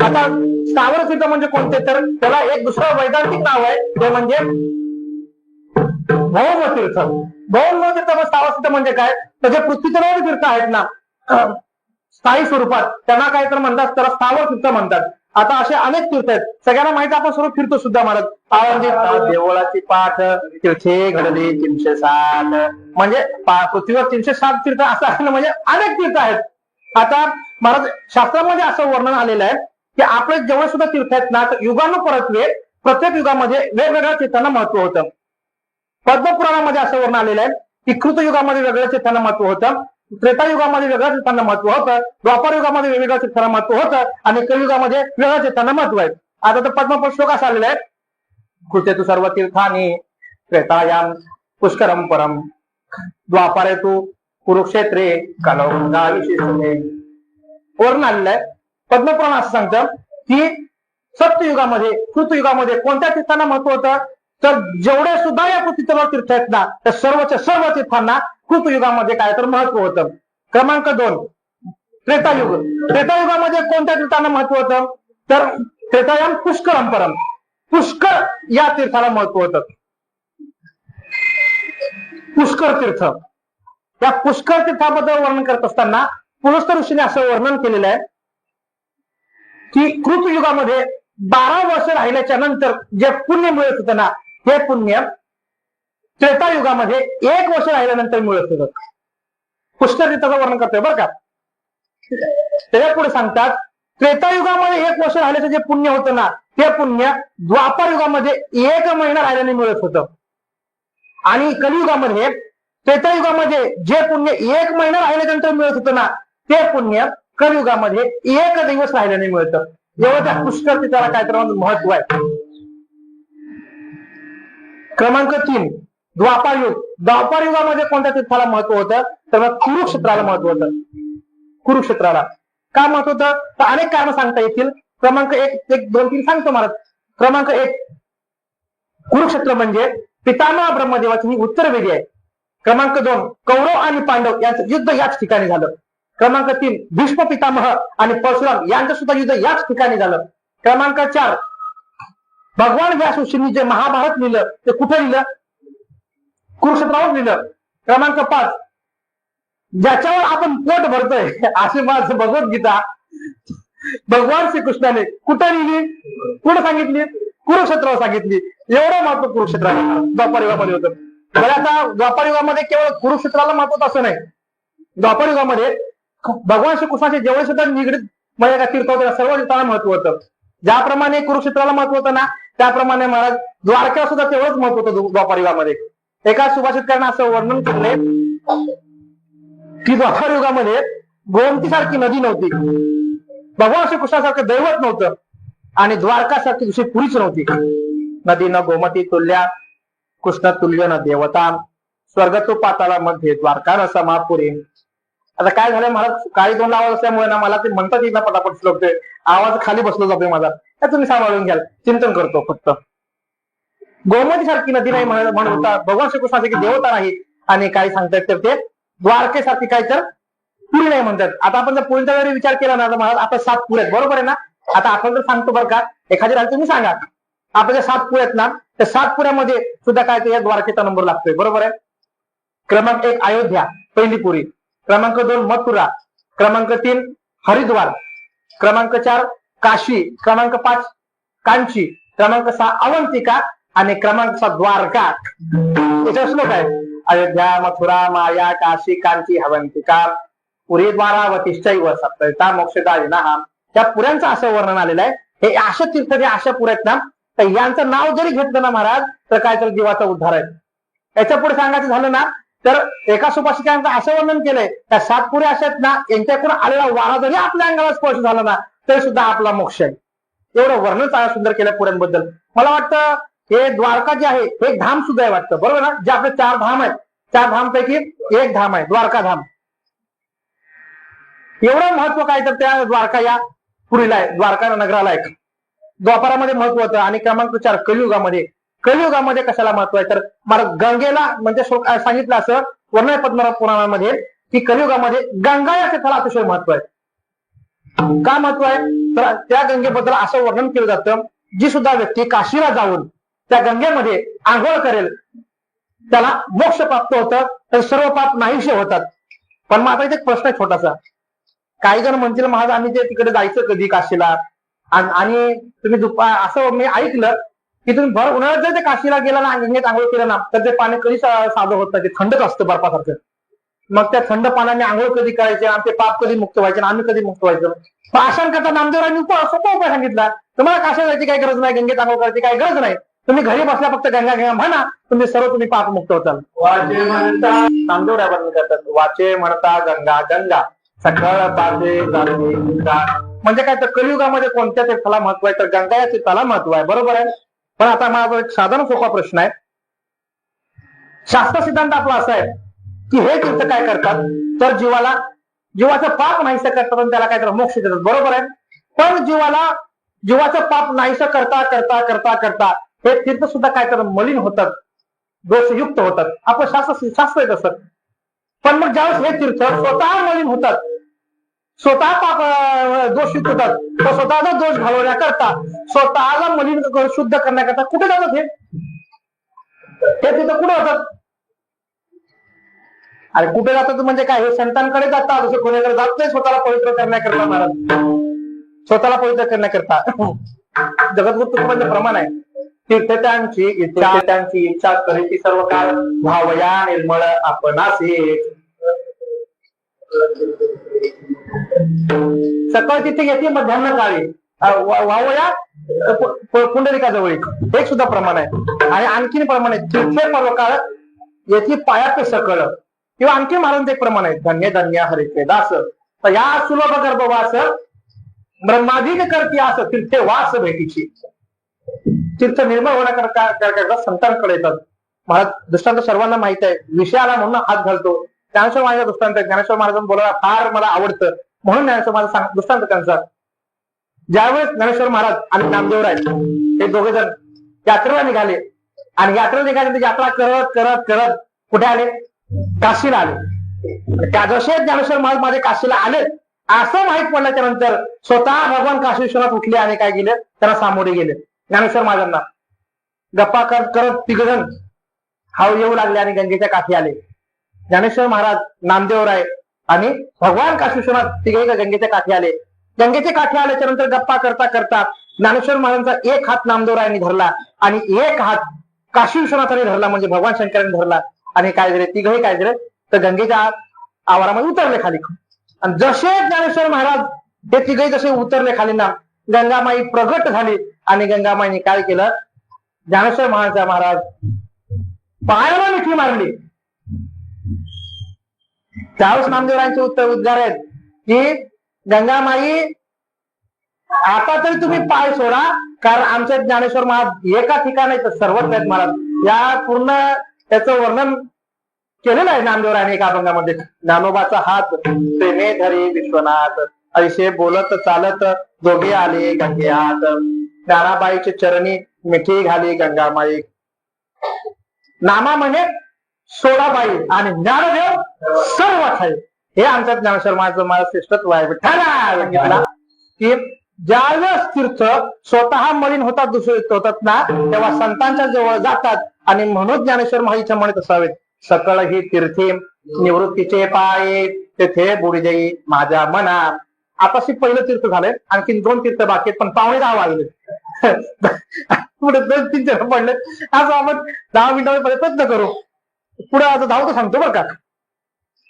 आता स्थावर तीर्थ म्हणजे कोणते तर त्याला एक दुसरं वैदांतिक नाव आहे ते म्हणजे भौम तीर्थ. भौम तीर्थ स्थावर तीर्थ म्हणजे काय तर जे पृथ्वीतलावरील तीर्थ आहेत ना स्थायी स्वरूपात त्यांना काय तर म्हणतात त्याला स्थावर तीर्थ म्हणतात. आता असे अनेक तीर्थ आहेत सगळ्यांना माहिती आपण सर्व फिरतो सुद्धा महाराज. देवळाची पाठ तीर्थे घडले 360 म्हणजे पृथ्वीवर 360 तीर्थ असं आहे ना, म्हणजे अनेक तीर्थ आहेत. आता महाराज शास्त्रामध्ये असं वर्णन आलेलं आहे की आपले जेवढे सुद्धा तीर्थ आहेत ना तर युगानुपरत्वे प्रत्येक युगामध्ये वेगवेगळ्या तीर्थांना महत्व होतं. पद्मपुराणामध्ये असं वर्णन आलेलं आहे की कृत युगामध्ये वेगवेगळ्या तीर्थांना महत्व होतं, त्रेतायुगामध्ये वेगळ्या तीर्थांना महत्व होतं, द्वापार युगामध्ये वेगवेगळ्या तीर्थांना महत्व होतं आणि कलियुगामध्ये वेगळ्या तीर्थांना महत्व आहे. आता तर पद्मपुराण श्लोक असा आलेला आहे कृते तू सर्व तीर्थानी त्रेतायाम पुष्करम परम द्वापारे तू कुरुक्षेत्रे कलौंगा विशेषणे. वर्ण आलेलं आहे. पद्मपुराण असं सांगतं की सत्ययुगामध्ये कृतयुगामध्ये कोणत्या तीर्थांना महत्व होतं तर जेवढे सुद्धा या पृथ्वीवर तीर्थ आहेत ना त्या सर्व तीर्थांना कृतयुगामध्ये काय तर महत्व होतं. क्रमांक 2 त्रेतायुग. त्रेतायुगामध्ये कोणत्या तीर्थांना महत्व होतं तर त्रेतायाम पुष्करम परम पुष्कर या तीर्थाला महत्व होतं. पुष्कर तीर्थ या पुष्कर तीर्थाबद्दल वर्णन करत असताना पुलस्त ऋषीने असं वर्णन केलेलं आहे की कृतयुगामध्ये 12 वर्ष राहिल्याच्या नंतर जे पुण्य मिळत होतं ना हे पुण्य त्रेतायुगामध्ये 1 वर्ष राहिल्यानंतर मिळत होतं. पुष्कर तीर्थाचं वर्णन करतोय बरं का. त्याच्या पुढे सांगतात त्रेतायुगामध्ये 1 वर्ष राहिल्याचं जे पुण्य होतं ना ते पुण्य द्वापार युगामध्ये 1 महिना राहिल्याने मिळत होतं. आणि कलियुगामध्ये त्रेतायुगामध्ये जे पुण्य 1 महिना राहिल्यानंतर मिळत होतं ना ते पुण्य कलियुगामध्ये 1 दिवस राहिल्याने मिळतं. एवढं त्या पुष्कर त्याला काय तर महत्व आहे. क्रमांक 3 द्वापार युग. द्वापार युगामध्ये कोणत्या तीर्थाला महत्व होतं तर मग कुरुक्षेत्राला महत्व होतं. कुरुक्षेत्राला का महत्व होतं तर अनेक कारण सांगता येतील. क्रमांक 1 2 3 सांगतो महाराज. क्रमांक 1 कुरुक्षेत्र म्हणजे पितामह ब्रह्मदेवाची ही उत्तरवेदी आहे. क्रमांक 2 कौरव आणि पांडव यांचं युद्ध याच ठिकाणी झालं. क्रमांक 3 भीष्म पितामह आणि परशुराम यांचं सुद्धा युद्ध याच ठिकाणी झालं. क्रमांक 4 भगवान व्यास ऋषींनी जे महाभारत लिहिलं ते कुठे लिहिलं कुरुक्षेत्रावर लिहिलं. क्रमांक 5 ज्याच्यावर आपण पोट भरतोय अशी माझं भगवद्गीता भगवान श्रीकृष्णाने कुठे लिहिली कुठे सांगितली कुरुक्षेत्रावर सांगितली. एवढं महत्व कुरुक्षेत्राला द्वापार युगामध्ये होतं. बरं आता द्वापार युगामध्ये केवळ कुरुक्षेत्राला महत्व असं नाही. द्वापार युगामध्ये भगवान श्रीकृष्णाचे जेवढे सुद्धा निगडीत म्हणजे तीर्थ होते सर्व तीर्थाला महत्व होतं. ज्याप्रमाणे कुरुक्षेत्राला महत्व होतं ना त्याप्रमाणे महाराज द्वारकेला सुद्धा तेवढंच महत्व होतं द्वापार युगामध्ये. एका सुभाषितकारांना असं वर्णन केलंय की द्वापार युगामध्ये गोमती सारखी नदी नव्हती, भगवान श्रीकृष्णासारखं दैवत नव्हतं आणि द्वारकासारखी दुसरी पुरीच नव्हती. नदी न गोमती तुल्या कृष्ण तुल्य न देवता स्वर्गतो पाताला मध्ये द्वारका न समापुरी. आता काय झालंय महाराज काळी दोन आवाज असल्यामुळे ना मला ते म्हणतात येईल ना पटापट श्लोक ते आवाज खाली बसलो जातोय माझा. तुम्ही सांभाळून घ्याल चिंतन करतो फक्त. गोमती सारखी नदी नाही म्हणत होता भगवान श्रीकृष्णासारखी देवता नाही आणि काही सांगतात तर ते द्वारकेसारखी काय तर पुरी नाही म्हणतात. आता आपण जर पुरीचा जरी विचार केला ना तर महाराज आता 7 पुरी आहेत बरोबर आहे ना. आता आपण जर सांगतो बरं का एखादी राहिली तुम्ही सांगा आपल्या 7 पुऱ्या आहेत ना त्या 7 पुऱ्यामध्ये सुद्धा काय तर या द्वारकेचा नंबर लागतोय बरोबर आहे. क्रमांक 1 अयोध्या पहिली पुरी. क्रमांक 2 मथुरा. क्रमांक 3 हरिद्वार. क्रमांक 4 काशी. क्रमांक 5 कांची. क्रमांक 6 अवंतिका आणि क्रमांक 7 द्वारका. याचा श्लोक आहे अयोध्या मथुरा माया काशी कांची अवंतिका पुरी द्वारावतीश्चैव सप्तता मोक्षदा विनाहा. त्या पुऱ्यांचं असं वर्णन आलेलं आहे. हे अशा तीर्थ जे अशा पुऱ्या आहेत ना तर यांचं नाव जरी घेतलं ना महाराज तर काय तर जीवाचा उद्धार आहे. याच्या पुढे सांगायचं झालं ना तर एका सुभाषिकांचं असं वर्णन केलंय त्या 7 पुऱ्या अशा आहेत ना यांच्याकडून आलेला वारा जरी आपल्या अंगाला स्पर्श झाला ना तरी सुद्धा आपला मोक्ष आहे. एवढं वर्णन चांगलं सुंदर केलं पुऱ्यांबद्दल. मला वाटतं हे द्वारका जे आहे हे एक धाम सुद्धा आहे वाटतं बरोबर ना. जे आपले 4 धाम आहेत 4 धाम पैकी एक धाम आहे द्वारका धाम. एवढं महत्व काय तर त्या द्वारका या पुरीला आहे द्वारका नगराला आहे. द्वापारामध्ये महत्व होतं. आणि क्रमांक 4 कलियुगामध्ये कशाला महत्व आहे तर मला गंगेला म्हणजे सांगितलं असं वर्णय पद्मनाभ पुराणामध्ये की कलियुगामध्ये गंगा या तीर्थाला अतिशय महत्व आहे. का महत्व आहे तर त्या गंगेबद्दल असं वर्णन केलं जातं जी सुद्धा व्यक्ती काशीला जाऊन त्या गंगेमध्ये आंघोळ करेल त्याला मोक्ष प्राप्त होतं तर सर्व पाप नाहीसे होतात. पण मग आता इथे एक प्रश्न आहे छोटासा. काही जण म्हणतील महाराज आम्ही ते तिकडे जायचं कधी काशीला आणि तुम्ही असं मी ऐकलं की तुम्ही भर उन्हाळ्यात जर ते काशीला गेला ना गंगेत आंघोळ केलं ना तर ते पाणी कधी साधं होत नाही. ते थंडच असतं बर्फासारखं. मग त्या थंड पाण्याने आंघोळ कधी करायचे आमचे पाप कधी मुक्त व्हायचे आम्ही कधी मुक्त व्हायचं. अशांकरता नामदेवरांनी सोपा उपाय सांगितला. तुम्हाला काशीला जायची काही गरज नाही गंगेत आंघोळ करायची काही गरज नाही. तुम्ही घरी बसल्या फक्त गंगा गंगा म्हणा तुम्ही पाप मुक्त होताल. वाचे म्हणता नामदेवराय वर्णन करतात वाचे म्हणता गंगा गंगा सकाळ पाचे म्हणजे काय तर कलियुगामध्ये कोणत्या तीर्थाला महत्व आहे तर गंगा या तीर्थाला महत्व आहे बरोबर आहे. पण आता माझा एक साधारण सोपा प्रश्न आहे. शास्त्र सिद्धांत आपला असा आहे की हे तीर्थ काय करतात तर जीवाचं पाप नाहीसं करतात आणि त्याला काय तर मोक्ष देतात बरोबर आहे. पण जीवाचं पाप नाहीसं करता करता करता करता हे तीर्थ सुद्धा काय तर मलिन होतात दोषयुक्त होतात. आपलं शास्त्र येत असत. पण मग ज्यावेळेस हे तीर्थ स्वतः मलिन होतात स्वतः पाप दोषयुक्त होतात तर स्वतःचा दोष घालवण्याकरता स्वतःला मलिन शुद्ध करण्याकरता कुठे जातात हे तिथं कुठे होतात. अरे कुठे जातात म्हणजे काय हे संतांकडे जातात असं कोणाकडे जात नाही स्वतःला पवित्र करण्याकरता महाराज स्वतःला पवित्र करण्याकरता. जगद्गुरु तुकोबांचं प्रमाण आहे तीर्थांची इच्छा करीती सर्व काळ व्हावया निर्मळ आपणासे. सकाळ तिथे येते मध्यान्ह काळी वावया पुंडलिकाजवळ एक सुद्धा प्रमाण आहे. आणि आणखीन प्रमाण आहे तीर्थे पर्वकाळ येथे पायात सकळ किंवा आणखी महाराजांचं एक प्रमाण आहे धन्य धन्य हरिचे दास. तर या सुलभ गर्भवास ब्रह्माधीन करती आस तीर्थे वास भेटीची. तीर्थ निर्मळ होण्याकरता संतांकडे येतात. महाराज दृष्टांत सर्वांना माहित आहे. विषयाला म्हणून हात घालतो. ज्ञानेश्वर महाराज दृष्टांत ज्ञानेश्वर महाराजांना बोलायला फार मला आवडतं म्हणून ज्ञानेश्वर महाराज दृष्टांत त्यांचा. ज्यावेळेस ज्ञानेश्वर महाराज आणि नामदेवराय हे दोघे जण यात्रेला निघाले आणि यात्रेला निघाले यात्रा करत करत करत कुठे आले? काशीला आले. त्या जसे ज्ञानेश्वर महाराज माझे काशीला आले असं माहित पडल्याच्या नंतर स्वतः भगवान काशी विश्वनाथ उठले आणि काय गेले त्यांना सामोरे गेले. ज्ञानेश्वर महाराजांना गप्पा करत तिघजण हाव येऊ लागले आणि गंगेच्या काठी आले. ज्ञानेश्वर महाराज नामदेवराय आणि भगवान काशी विश्वनाथ तिघे गंगेच्या काठी आले. गंगेच्या काठी आल्याच्या नंतर गप्पा करता करता ज्ञानेश्वर महाराजांचा एक हात नामदेवरायांनी धरला आणि एक हात काशी विश्वनाथाने धरला म्हणजे भगवान शंकरांनी धरला. आणि काय झाले तिघही काय झाले तर गंगेच्या आवारामध्ये उतरले खाली. आणि जसे ज्ञानेश्वर महाराज हे तिघही जसे उतरले खाली ना गंगामाई प्रगट झाली आणि गंगामाईने काय केलं ज्ञानेश्वर महाराज पायाला मिठी मारली. त्यावेळेस नामदेवरायांचे उद्गार आहेत की गंगामाई आता तरी तुम्ही पाय सोडा कारण आमचे ज्ञानेश्वर महाराज एका ठिकाणी तर सर्वच आहेत महाराज. या पूर्ण त्याचं वर्णन केलेलं आहे नामदेवरायाने एका अभंगामध्ये. ज्ञानोबाचा हात प्रेमे धरी विश्वनाथ ऐसे बोलत चालत दोघे आले गंगेहात. ज्ञानाबाईचे चरणी मिठी घाली गंगामाई. नामा म्हणे सोडाबाई आणि ज्ञानदेव सर्व आहे. हे आमच्या ज्ञानेश्वर महाराज श्रेष्ठत्व आहे. विठ्ठला की ज्यावेळेस तीर्थ स्वतः मलिन होतात ना तेव्हा संतांच्या जवळ जातात आणि म्हणून ज्ञानेश्वर महाराज म्हणत असावेत सकळ ही तीर्थे निवृत्तीचे पाय तेथे बुडी जाई माझ्या मना. आताशी पहिलं तीर्थ झालंय आणखी 2 तीर्थ बाकी पण 9:15 वाजले पुढे 2-3 तीर्थ पडले. आज आपण 10 मिनिटांमध्ये प्रयत्न करू. पुढे आता धावतो सांगतो बरं का.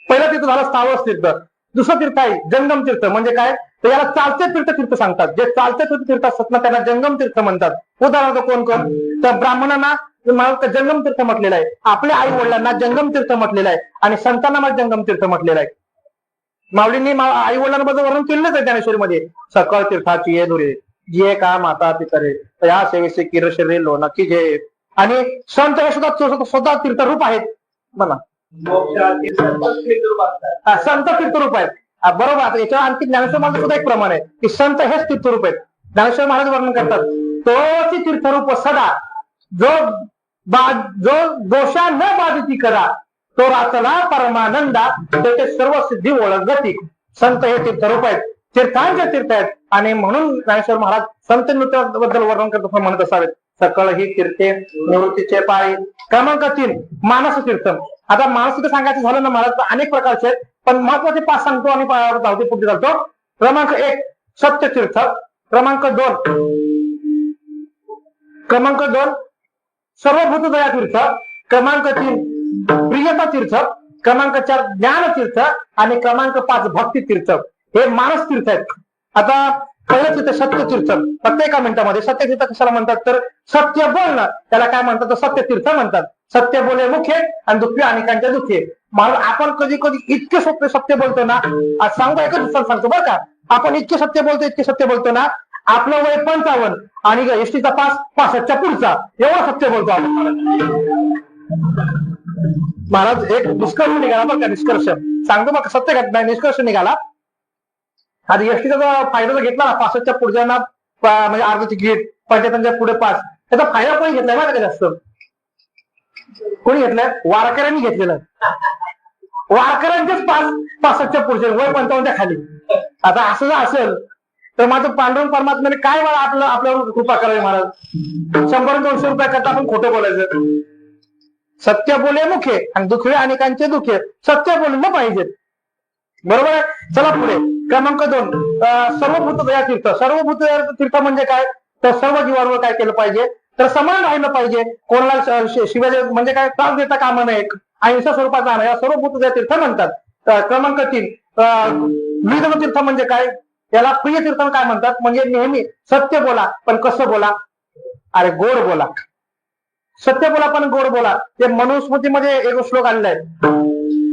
पहिलं तीर्थ झालं स्थावर तीर्थ. दुसरं तीर्थ आहे जंगम तीर्थ. म्हणजे काय तर याला चालते तीर्थ सांगतात. जे चालते तीर्थ असतात ना त्यांना जंगम तीर्थ म्हणतात. उदाहरणार्थ कोण कोण तर ब्राह्मणांना जंगम तीर्थ म्हटलेलं आहे. आपल्या आई वडिलांना जंगम तीर्थ म्हटलेलं आहे आणि संतांना मला जंगम तीर्थ म्हटलेलं आहे. माऊलींनी आई वडिलांबद्दल वर्णन केलेलंच आहे ज्ञानेश्वरीमध्ये. सकळ तीर्थाची ये दुरे जे का माता पितरे या सेवेचे किर शरीर लो नक्की जे. आणि संत हे सुद्धा तीर्थरूप आहेत. म्हणा संत तीर्थरूप आहेत. बरोबर. आता याच्यावर आणखी ज्ञानेश्वर महाराज सुद्धा एक प्रमाण आहे की संत हेच तीर्थरूप आहेत. ज्ञानेश्वर महाराज वर्णन करतात तोच तीर्थरूप सदा जो दोषा न बाधिती करा तो राचला परमानंदा त्याचे सर्व सिद्धी ओळख गती. संत हे तीर्थरूप आहेत. तीर्थांचे तीर्थ आहेत आणि म्हणून ज्ञानेश्वर महाराज संत नृत्याबद्दल वर्णन करत असताना म्हणत असावेत सकळ ही तीर्थे निवृत्तीचे पाय. क्रमांक 3 मानस तीर्थ. आता मानस तीर्थ सांगायचं झालं ना महाराज अनेक प्रकारचे आहेत पण महत्वाचे 5 सांगतो आणि धावते पुढे चालतो. क्रमांक 1 सत्यतीर्थ. क्रमांक 2 सर्वभूत दया तीर्थ. क्रमांक 3 प्रियता तीर्थ. क्रमांक 4 ज्ञान तीर्थ आणि क्रमांक 5 भक्ती तीर्थ. हे मानस तीर्थ आहेत. आता पहिलं तीर्थ सत्यतीर्थ. प्रत्येक मिनिटामध्ये सत्यतीर्थ कशाला म्हणतात तर सत्य बोलणं त्याला काय म्हणतात तर सत्यतीर्थ म्हणतात. सत्य बोले मुखे आणि दुःखी अनेकांच्या दुःखे. महाराज आपण कधी कधी इतके सोपे सत्य बोलतो ना. आज सांगतो एकच दिवसात सांगतो बरं का. आपण इतके सत्य बोलतो ना. आपलं वय 55 आणि एसटीचा पास 65च्या पुढचा एवढं सत्य बोलतो आपण. महाराज एक निष्कर्ष निघाला बरं का. निष्कर्ष सांगतो बघा सत्य घटना निष्कर्ष निघाला. आधी एसटीचा फायदा जर घेतला ना 65च्या पुढच्यांना म्हणजे अर्ध तिकीट 75च्या पुढे पास त्याचा फायदा कोणी घेतलाय माहिती का जास्त कोणी घेतलाय वारकऱ्यांनी घेतलेला. वारकऱ्यांचेच पास 65च्या पुढचे वय 55च्या खाली. आता असं जर असेल तर माझं पांडुरंग परमात्म्याने काय मला आपल्यावर कृपा करावी महाराज. 100-200 रुपये करता आपण खोटं बोलायचं. सत्य बोले मुखे आणि दुःखे अनेकांचे दुःखे. सत्य बोललं पाहिजे. बरोबर आहे. चला पुढे क्रमांक 2 सर्वभूत दया तीर्थ. सर्वभूत तीर्थ म्हणजे काय तर सर्व जीवांवर काय केलं पाहिजे तर समान राहिलं पाहिजे. कोणाला शिवाय म्हणजे काय त्रास देता कामा नये. अहिंसा स्वरूपाचा या सर्वभूत दया तीर्थ म्हणतात. क्रमांक 3 निधन तीर्थ म्हणजे काय? याला प्रिय तीर्थ काय म्हणतात? म्हणजे नेहमी सत्य बोला पण कसं बोला? अरे गोड बोला. सत्य बोला पण गोड बोला. ते मनुस्मृतीमध्ये एक श्लोक आलेला आहे,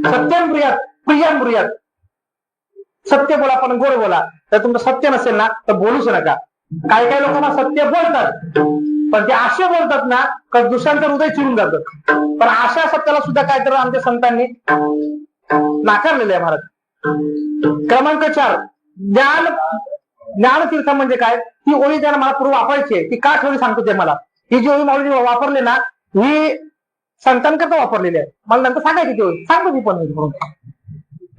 सत्यम प्रियात प्रियम प्रियात. सत्य बोला पण गोड बोला. तर तुमचं सत्य नसेल ना तर बोलूच नका. काही काही लोकांना सत्य बोलतात पण ते असे बोलतात ना का दुसऱ्यांचं हृदय चिरून जातं. पण अशा सत्याला सुद्धा काय तर आमच्या संतांनी नाकारलेले आहे महाराज. क्रमांक 4 ज्ञानतीर्थ म्हणजे काय? ती ओळी ज्याला मला पूर्व वापरायची आहे ती का ठेवली सांगतो ते मला. ही जी ओळी माऊली वापरली ना ही संतांकरता वापरलेली आहे. मला नंतर सांगायची ती ओळी सांगतो मी पण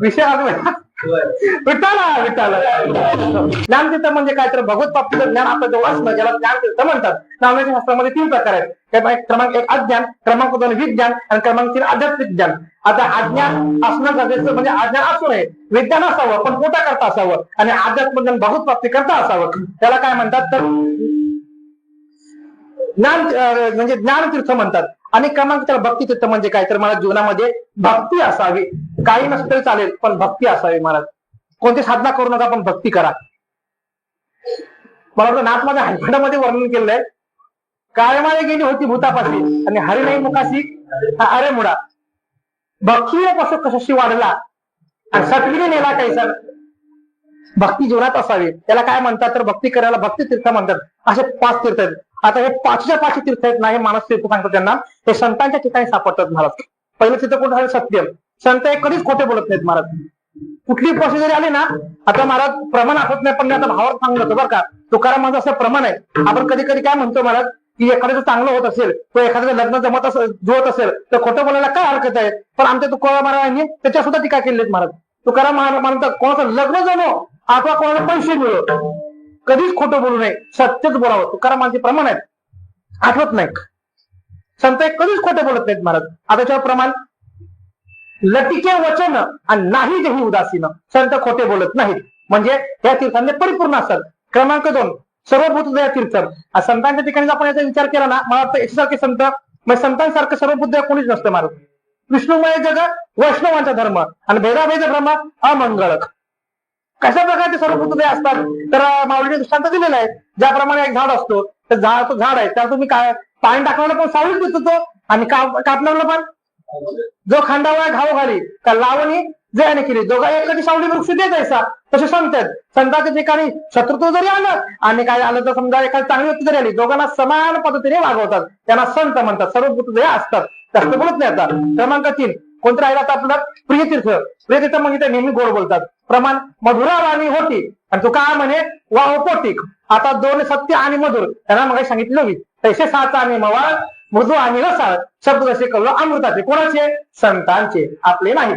विषय विठाला विठाला. ज्ञानतीर्थ म्हणजे काय तर भगवत प्राप्तीचं ज्ञान आपलं जवळ असणं ज्याला ज्ञानतीर्थ म्हणतात. नामदेवाच्या शास्त्रामध्ये 3 प्रकार आहेत. क्रमांक 1 अज्ञान, क्रमांक 2 विज्ञान आणि क्रमांक 3 आध्यात्मिक ज्ञान. आता अज्ञान असणं गरजेचं म्हणजे अज्ञान असू नये, विज्ञान असावं पण पोटा करता असावं आणि आध्यात्मिक ज्ञान भगवत प्राप्ती करता असावं. त्याला काय म्हणतात तर ज्ञान म्हणजे ज्ञानतीर्थ म्हणतात. आणि क्रमांक 4 भक्तितीर्थ म्हणजे काय तर मला जीवनामध्ये भक्ती असावी. काही नसतं तरी चालेल पण भक्ती असावी महाराज. कोणती साधना करू नका पण भक्ती करा. मला वाटतं नाथ माझ्या हरिखंडामध्ये वर्णन केलंय, काळमाळे गेली होती भूतापाशी आणि हरिनाई मुखाशी अरे मुडा. भक्ती कसं कशाशी वाढला आणि सटविने नेला कैसा. भक्ती जीवनात असावी त्याला काय म्हणतात तर भक्ती करायला भक्ती तीर्थ म्हणतात. असे 5 तीर्थ आहेत. आता हे 5च्या 5 तीर्थ आहेत ना हे मानस तीर्थ सांगतात त्यांना, हे संतांच्या ठिकाणी सापडतात महाराज. पहिलं तीर्थ कोणतं आहे? सत्य. संत हे कधीच खोटे बोलत नाहीत महाराज. कुठली परिस्थिती जरी आली ना, आता महाराज प्रमाण आठवत नाही पण मी आता भावावर सांगून जातो बरं का. तुकाराम माझं असं प्रमाण आहे. आपण कधी कधी काय म्हणतो महाराज की एखाद्याचं चांगलं होत असेल तो एखाद्याचं लग्न जुळत असेल तर खोटं बोलायला काय हरकत आहे. पण आमच्या तुकाराम महाराजांनी त्याच्या सुद्धा टीका केली महाराज. तुकाराम म्हणतात कोणाचं लग्न जमो अथवा कोणाला पैसे मिळो कधीच खोटं बोलू नये, सत्यच बोलावं. तुकाराम माझे प्रमाण आहेत. आठवत नाही. संत कधीच खोटे बोलत नाहीत महाराज. आता त्याच्यावर प्रमाण लटिके वचन आणि नाही जेही उदासीन. संत खोटे बोलत नाहीत म्हणजे या तीर्थांनी परिपूर्ण असतात. क्रमांक 2 सर्वभूतदया तीर्थ. संतांच्या ठिकाणी आपण याचा विचार केला ना मला वाटतं याच्यासारखे संत म्हणजे संतांसारखं सर्वभूतदया कोणीच नसतं महाराज. विष्णुमय जग वैष्णवांचा धर्म आणि भेदाभेद भ्रम अमंगळ. कशा प्रकारचे सर्वभूतदया असतात तर माऊलीने दृष्टांत दिलेला आहे. ज्याप्रमाणे एक झाड असतो तर झाड आहे त्याला तुम्ही काय पाणी टाकण्याला पण सावलीच देतो तो आणि कापण्याला पण जो खांडावळा घाव घाली त्या लावणी जयाने केली. दोघा एखादी सावली वृक्ष देत जायचा. तसे संत आहेत. संतांच्या ठिकाणी शत्रुत्व जरी आलं आणि काय आलं तर समजा एखादी चांगली व्यक्ती जरी आली दोघांना समान पद्धतीने वागवतात. त्यांना संत म्हणतात. सर्वभूतदया असतात. जास्त बोलत नाही. आता क्रमांक 3 कोणतं राहिला आता आपलं प्रियतीर्थ. प्रियतीर्थ म्हणजे ते नेहमी गोड बोलतात. प्रमाण मधुरा वाणी होती आणि तो काय म्हणे वाव पोटिक. आता 2 सत्य आणि मधुर त्यांना मग सांगितलं तैसे साचा आणि मवाळ मृदू आणि रसाळ शब्द जसे कळलो अमृताचे. कोणाचे? संतांचे, आपले नाही.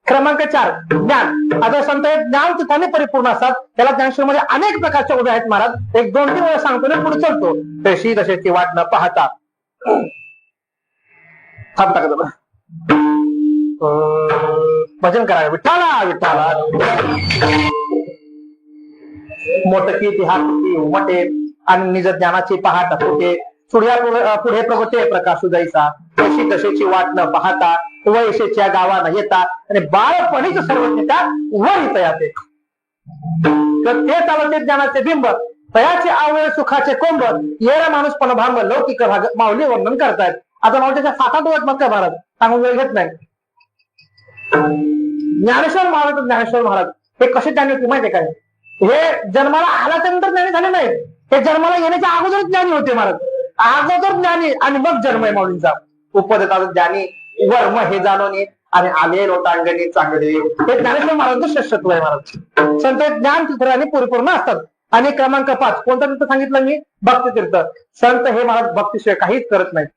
क्रमांक 4 ज्ञान. आता संत ज्ञान तीर्थाने परिपूर्ण असतात. त्याला ज्ञानेश्वरमध्ये अनेक प्रकारच्या उभ्या आहेत महाराज. 1-2-3 वेळा सांगतो ना पुढे चलतो. तशी तशाची वाट न पाहता थांबता का भजन करा. विठ्ठला विठ्ठला. मोठकी इतिहास उमटे आणि निज ज्ञानाची पहाट फुटे. सूर्या पुढे प्रगटे प्रकाशू जायचा. तशी तसेची वाट न पाहता वयशेच्या गावाला येता आणि बाळपणीच सर्वज्ञता वर येते. तर ते चालते ज्ञानाचे बिंब तयाचे आवळे सुखाचे कोंब येरा माणूस पण भांब लौकिक भाग माऊली वर्णन करतायत. आता माऊलीच्या 7-8 ओळख मग काय महाराज सांगून वेळ घेत नाही. ज्ञानेश्वर महाराज हे कसे ज्ञानी होते माहिती काय? हे जन्माला आल्याच्या नंतर ज्ञानी झाले नाहीत. हे जन्माला येण्याच्या अगोदर ज्ञानी होते महाराज. अगोदर ज्ञानी आणि मग जन्म आहे माऊलींचा. उपदेतात ज्ञानी वर्म हे जाणवणे आणि आले लोटांगणी चांगले हे ज्ञानेश्वर महाराजांचं श्रेष्ठत्व आहे महाराज. संत ज्ञान तीर्थाने परिपूर्ण असतात. आणि क्रमांक 5 कोणता तीर्थ सांगितलं मी? भक्ती तीर्थ. संत हे महाराज भक्तीशिवाय काहीच करत नाहीत.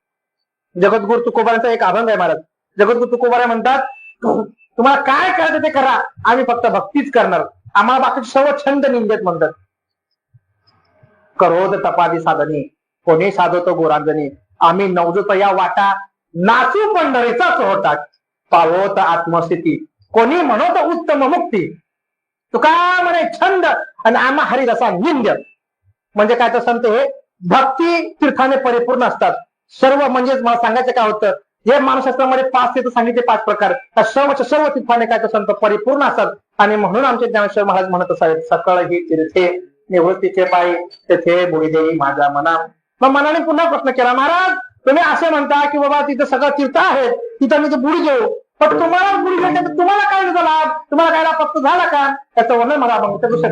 जगद्गुरु तुकोबारांचा एक अभंग आहे महाराज. जगद्गुरु तुकोबारा म्हणतात तुम्हाला काय करायचं ते करा, आम्ही फक्त भक्तीच करणार. आम्हाला बाकीचे सर्व छंद निंदेत म्हणतात. करोद तपादी साधनी कोणी साधवतो गोरांजनी. आम्ही नवजोत या वाटा नाचू पंढरीचा चोहटा. पावत आत्मस्थिती कोणी म्हणत उत्तम मुक्ती. तुका म्हणे छंद आणि आम्हा हरिरसा निंद्य. म्हणजे काय तर संत हे भक्ती तीर्थाने परिपूर्ण असतात. सर्व म्हणजेच मला सांगायचं काय होतं जे मानसशास्त्रामध्ये 5 तीर्थ सांगितले 5 प्रकार, त्या सर्व तीर्थाने काय तर संत परिपूर्ण असतात. आणि म्हणून आमचे ज्ञानेश्वर महाराज म्हणत असावेत, सकळ ही तीर्थे निवृत्तीचे पायी तेथे बुडी देई माझ्या मना. मग मनाने पुन्हा प्रश्न केला, महाराज तुम्ही असे म्हणता की बाबा तिथं सगळं तीर्थ आहे, तिथं मी बुडी देऊ, पण तुम्हाला बुडी द्यायचं तर तुम्हाला काय झाला, तुम्हाला काय प्राप्त झाला का? त्याचं वर्णन मला भ्रांतीचे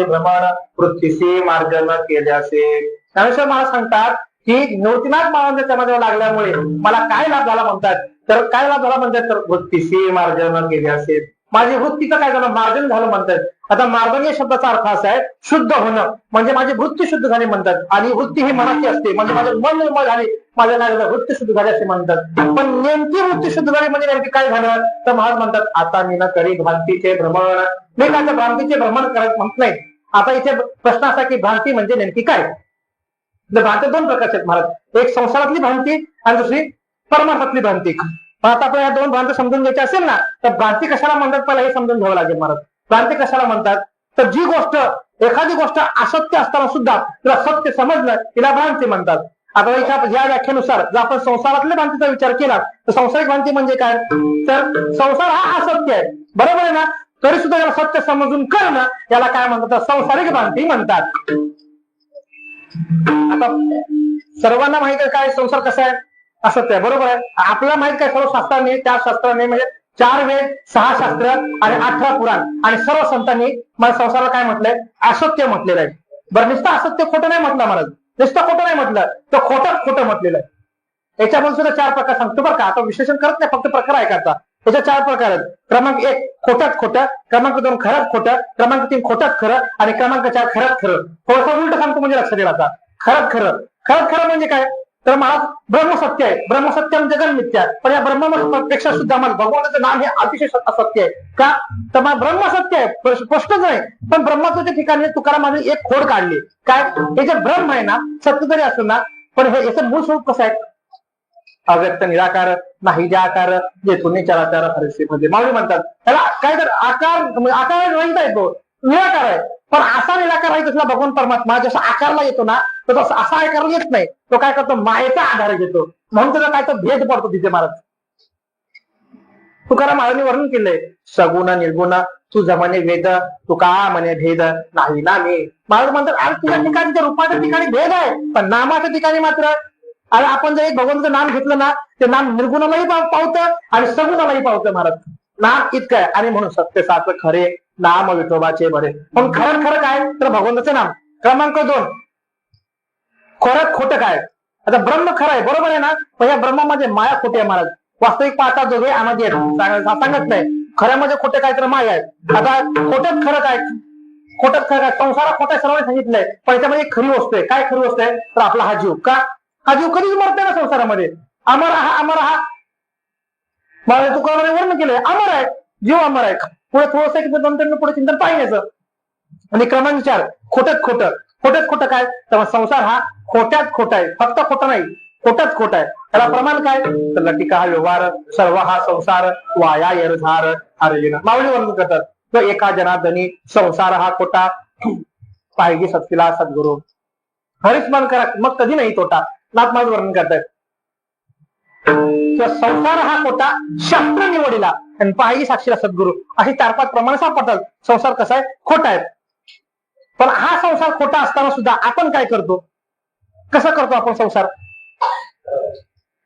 भ्रमण पृथ्वीशी मार्जन केल्यासे. ज्ञानेश्वर महाराज सांगतात की निवृत्तीनाथ महाराजांच्या मध्ये लागल्यामुळे मला काय लाभ झाला म्हणतात, तर काय लाभ झाला म्हणतात, तर वृत्तीशी मार्जन केल्यासे, माझी वृत्तीचं काय झालं, मार्जन झालं म्हणतात. आता मार्जन या शब्दाचा अर्थ असा आहे शुद्ध होणं, म्हणजे माझी वृत्ती शुद्ध झाली म्हणतात. आणि वृत्ती ही मनाची असते, म्हणजे माझं मन निर्मळ झाले, माझ्या नाही वृत्ती शुद्ध झाली असे म्हणतात. पण नेमकी वृत्ती शुद्ध झाली म्हणजे नेमकी काय झालं, तर महाराज म्हणतात आता मी न करी भ्रांतीचे भ्रमण. मी काय भ्रांतीचे भ्रमण करत म्हणत नाही. आता इथे प्रश्न असा की भ्रांती म्हणजे नेमकी काय. भ्रांती 2 प्रकारचे आहेत महाराज, एक संसारातली भ्रांती आणि दुसरी परमार्थातली भ्रांती. पण आता आपण या 2 भ्रांती समजून घ्यायची असेल ना, तर भ्रांती कशाला म्हणतात पहिला हे समजून घ्यावं लागेल महाराज. भ्रांती कशाला म्हणतात, तर जी गोष्ट एखादी गोष्ट असत्य असताना सुद्धा तिला सत्य समजणं तिला भ्रांती म्हणतात. आता या व्याख्येनुसार जर आपण संसारातल्या भ्रांतीचा विचार केला तर संसारिक भ्रांती म्हणजे काय, तर संसार हा असत्य आहे, बरोबर आहे ना, तरी सुद्धा याला सत्य समजून करणं याला काय म्हणतात, संसारिक भ्रांती म्हणतात. आता सर्वांना माहित आहे काय संसार कसा आहे, असत्य आहे, बरोबर आहे. आपल्याला माहित काय, सर्व शास्त्रांनी त्या शास्त्राने म्हणजे 4 वेद 6 शास्त्र आणि 18 पुराण आणि सर्व संतांनी मला संसाराला काय म्हटलंय, असत्य म्हटलेलं आहे. बरं नुसतं असत्य खोटं नाही म्हटलं महाराज, नुसतं खोटं नाही म्हटलं तर खोटं म्हटलेलं आहे. याच्यामध्ये सुद्धा 4 प्रकार सांगतो बरं का. आता विश्लेषण करत नाही, फक्त प्रकार ऐकायचा. याच्या 4 प्रकार आहेत. क्रमांक 1 खोट्यात खोटं, क्रमांक 2 खरंच खोटं, क्रमांक 3 खोट्यात खरं आणि क्रमांक 4 खरंच खरं. थोडंसं उलट सांगतो म्हणजे लक्षात येईल. आता खरंच खरं म्हणजे काय, तर महाराज ब्रह्मसत्य आहे, ब्रह्मसत्य म्हणजे जगन मिथ्या. पण या ब्रह्मपेक्षा सुद्धा मला भगवंताचं नाम हे अतिशय असत्य आहे का, तर मला ब्रह्मसत्य आहे स्पष्टच नाही. पण ब्रह्माच्या ठिकाणी तुकारामाने एक खोड काढली, काय, हे जे ब्रह्म आहे ना सत्य जरी असेल ना, पण हे याचं मूळ स्वरूप कसं आहे, अव्यक्त निराकार नाही जे आकार जे तुम्ही चराचर हरसेमध्ये. माऊली म्हणतात त्याला काय तर आकार रहित आहे, तो निराकार आहे. पण असा निराकार आहे तसला भगवान परमात्मा जसा आकारला येतो ना, तर तसा असा आकारला येत नाही. तो काय करतो, मायेचा आधार घेतो, म्हणून त्याला काय तर भेद पडतो तिथे. महाराज तुकाराम महाराजांनी वर्णन केलंय, सगुण निर्गुण तुझ म्हणे वेद तुका म्हणे भेद नाही ना मी. महाराज म्हणतात अरे तुझ्या ठिकाणी रूपाच्या ठिकाणी भेद आहे, पण नामाच्या ठिकाणी मात्र. आणि आपण जर एक भगवंताचं नाम घेतलं ना, ते नाम निर्गुणालाही पावतं आणि सगुणालाही पावतं. महाराज नाम इतकं आहे. आणि म्हणून सत्य साच खरे नाम विठोबाचे बरे. पण खरं काय, तर भगवंताचं नाम. क्रमांक 2 खरंच खोटं काय. आता ब्रह्म खरं आहे, बरोबर आहे ना, पण या ब्रह्मामध्ये माया खोटी आहे. महाराज वास्तविक पाहता दोघे आमध्ये सांगत नाही. खऱ्यामध्ये खोटे काय तर माया आहे. आता खोटच खरं काय, खोटच खरं काय, संसारात खोट्या सर्वांनी सांगितलंय, पण याच्यामध्ये खरी वस्तू आहे. काय खरी वस्तू आहे, तर आपला हा जीव. का, हा जीव कधीच मरते ना संसारामध्ये, अमर हा मला तुकारामाने वर्णन केलंय, अमर आहे जीव, अमर आहे. पुढे थोडंसं नंतर पुढे चिंतन पाहिजे. आणि क्रमांक 4 खोटच खोटं काय, तर संसार हा खोट्यात खोटा आहे, फक्त खोटं नाही, खोटच खोट आहे. त्याला प्रमाण काय, तर लटिका हा व्यवहार सर्व हा संसार वाया येरझार अर्जुन. माऊली वर्णन करतात, तो एका जनार्दनी संसार हा खोटा पाहिजे सत्तीला सद्गुरू. हरिस्मरण करा मग कधी नाही तोटा. नाथ माझं वर्णन करतायत, संसार हा खोटा शास्त्र निवडीला आणि पाहिजे साक्षीला सद्गुरू. अशी 4-5 प्रमाण सापडतात. संसार कसा आहे, खोटा आहे. पण हा संसार खोटा असताना सुद्धा आपण काय करतो, कसं करतो आपण संसार,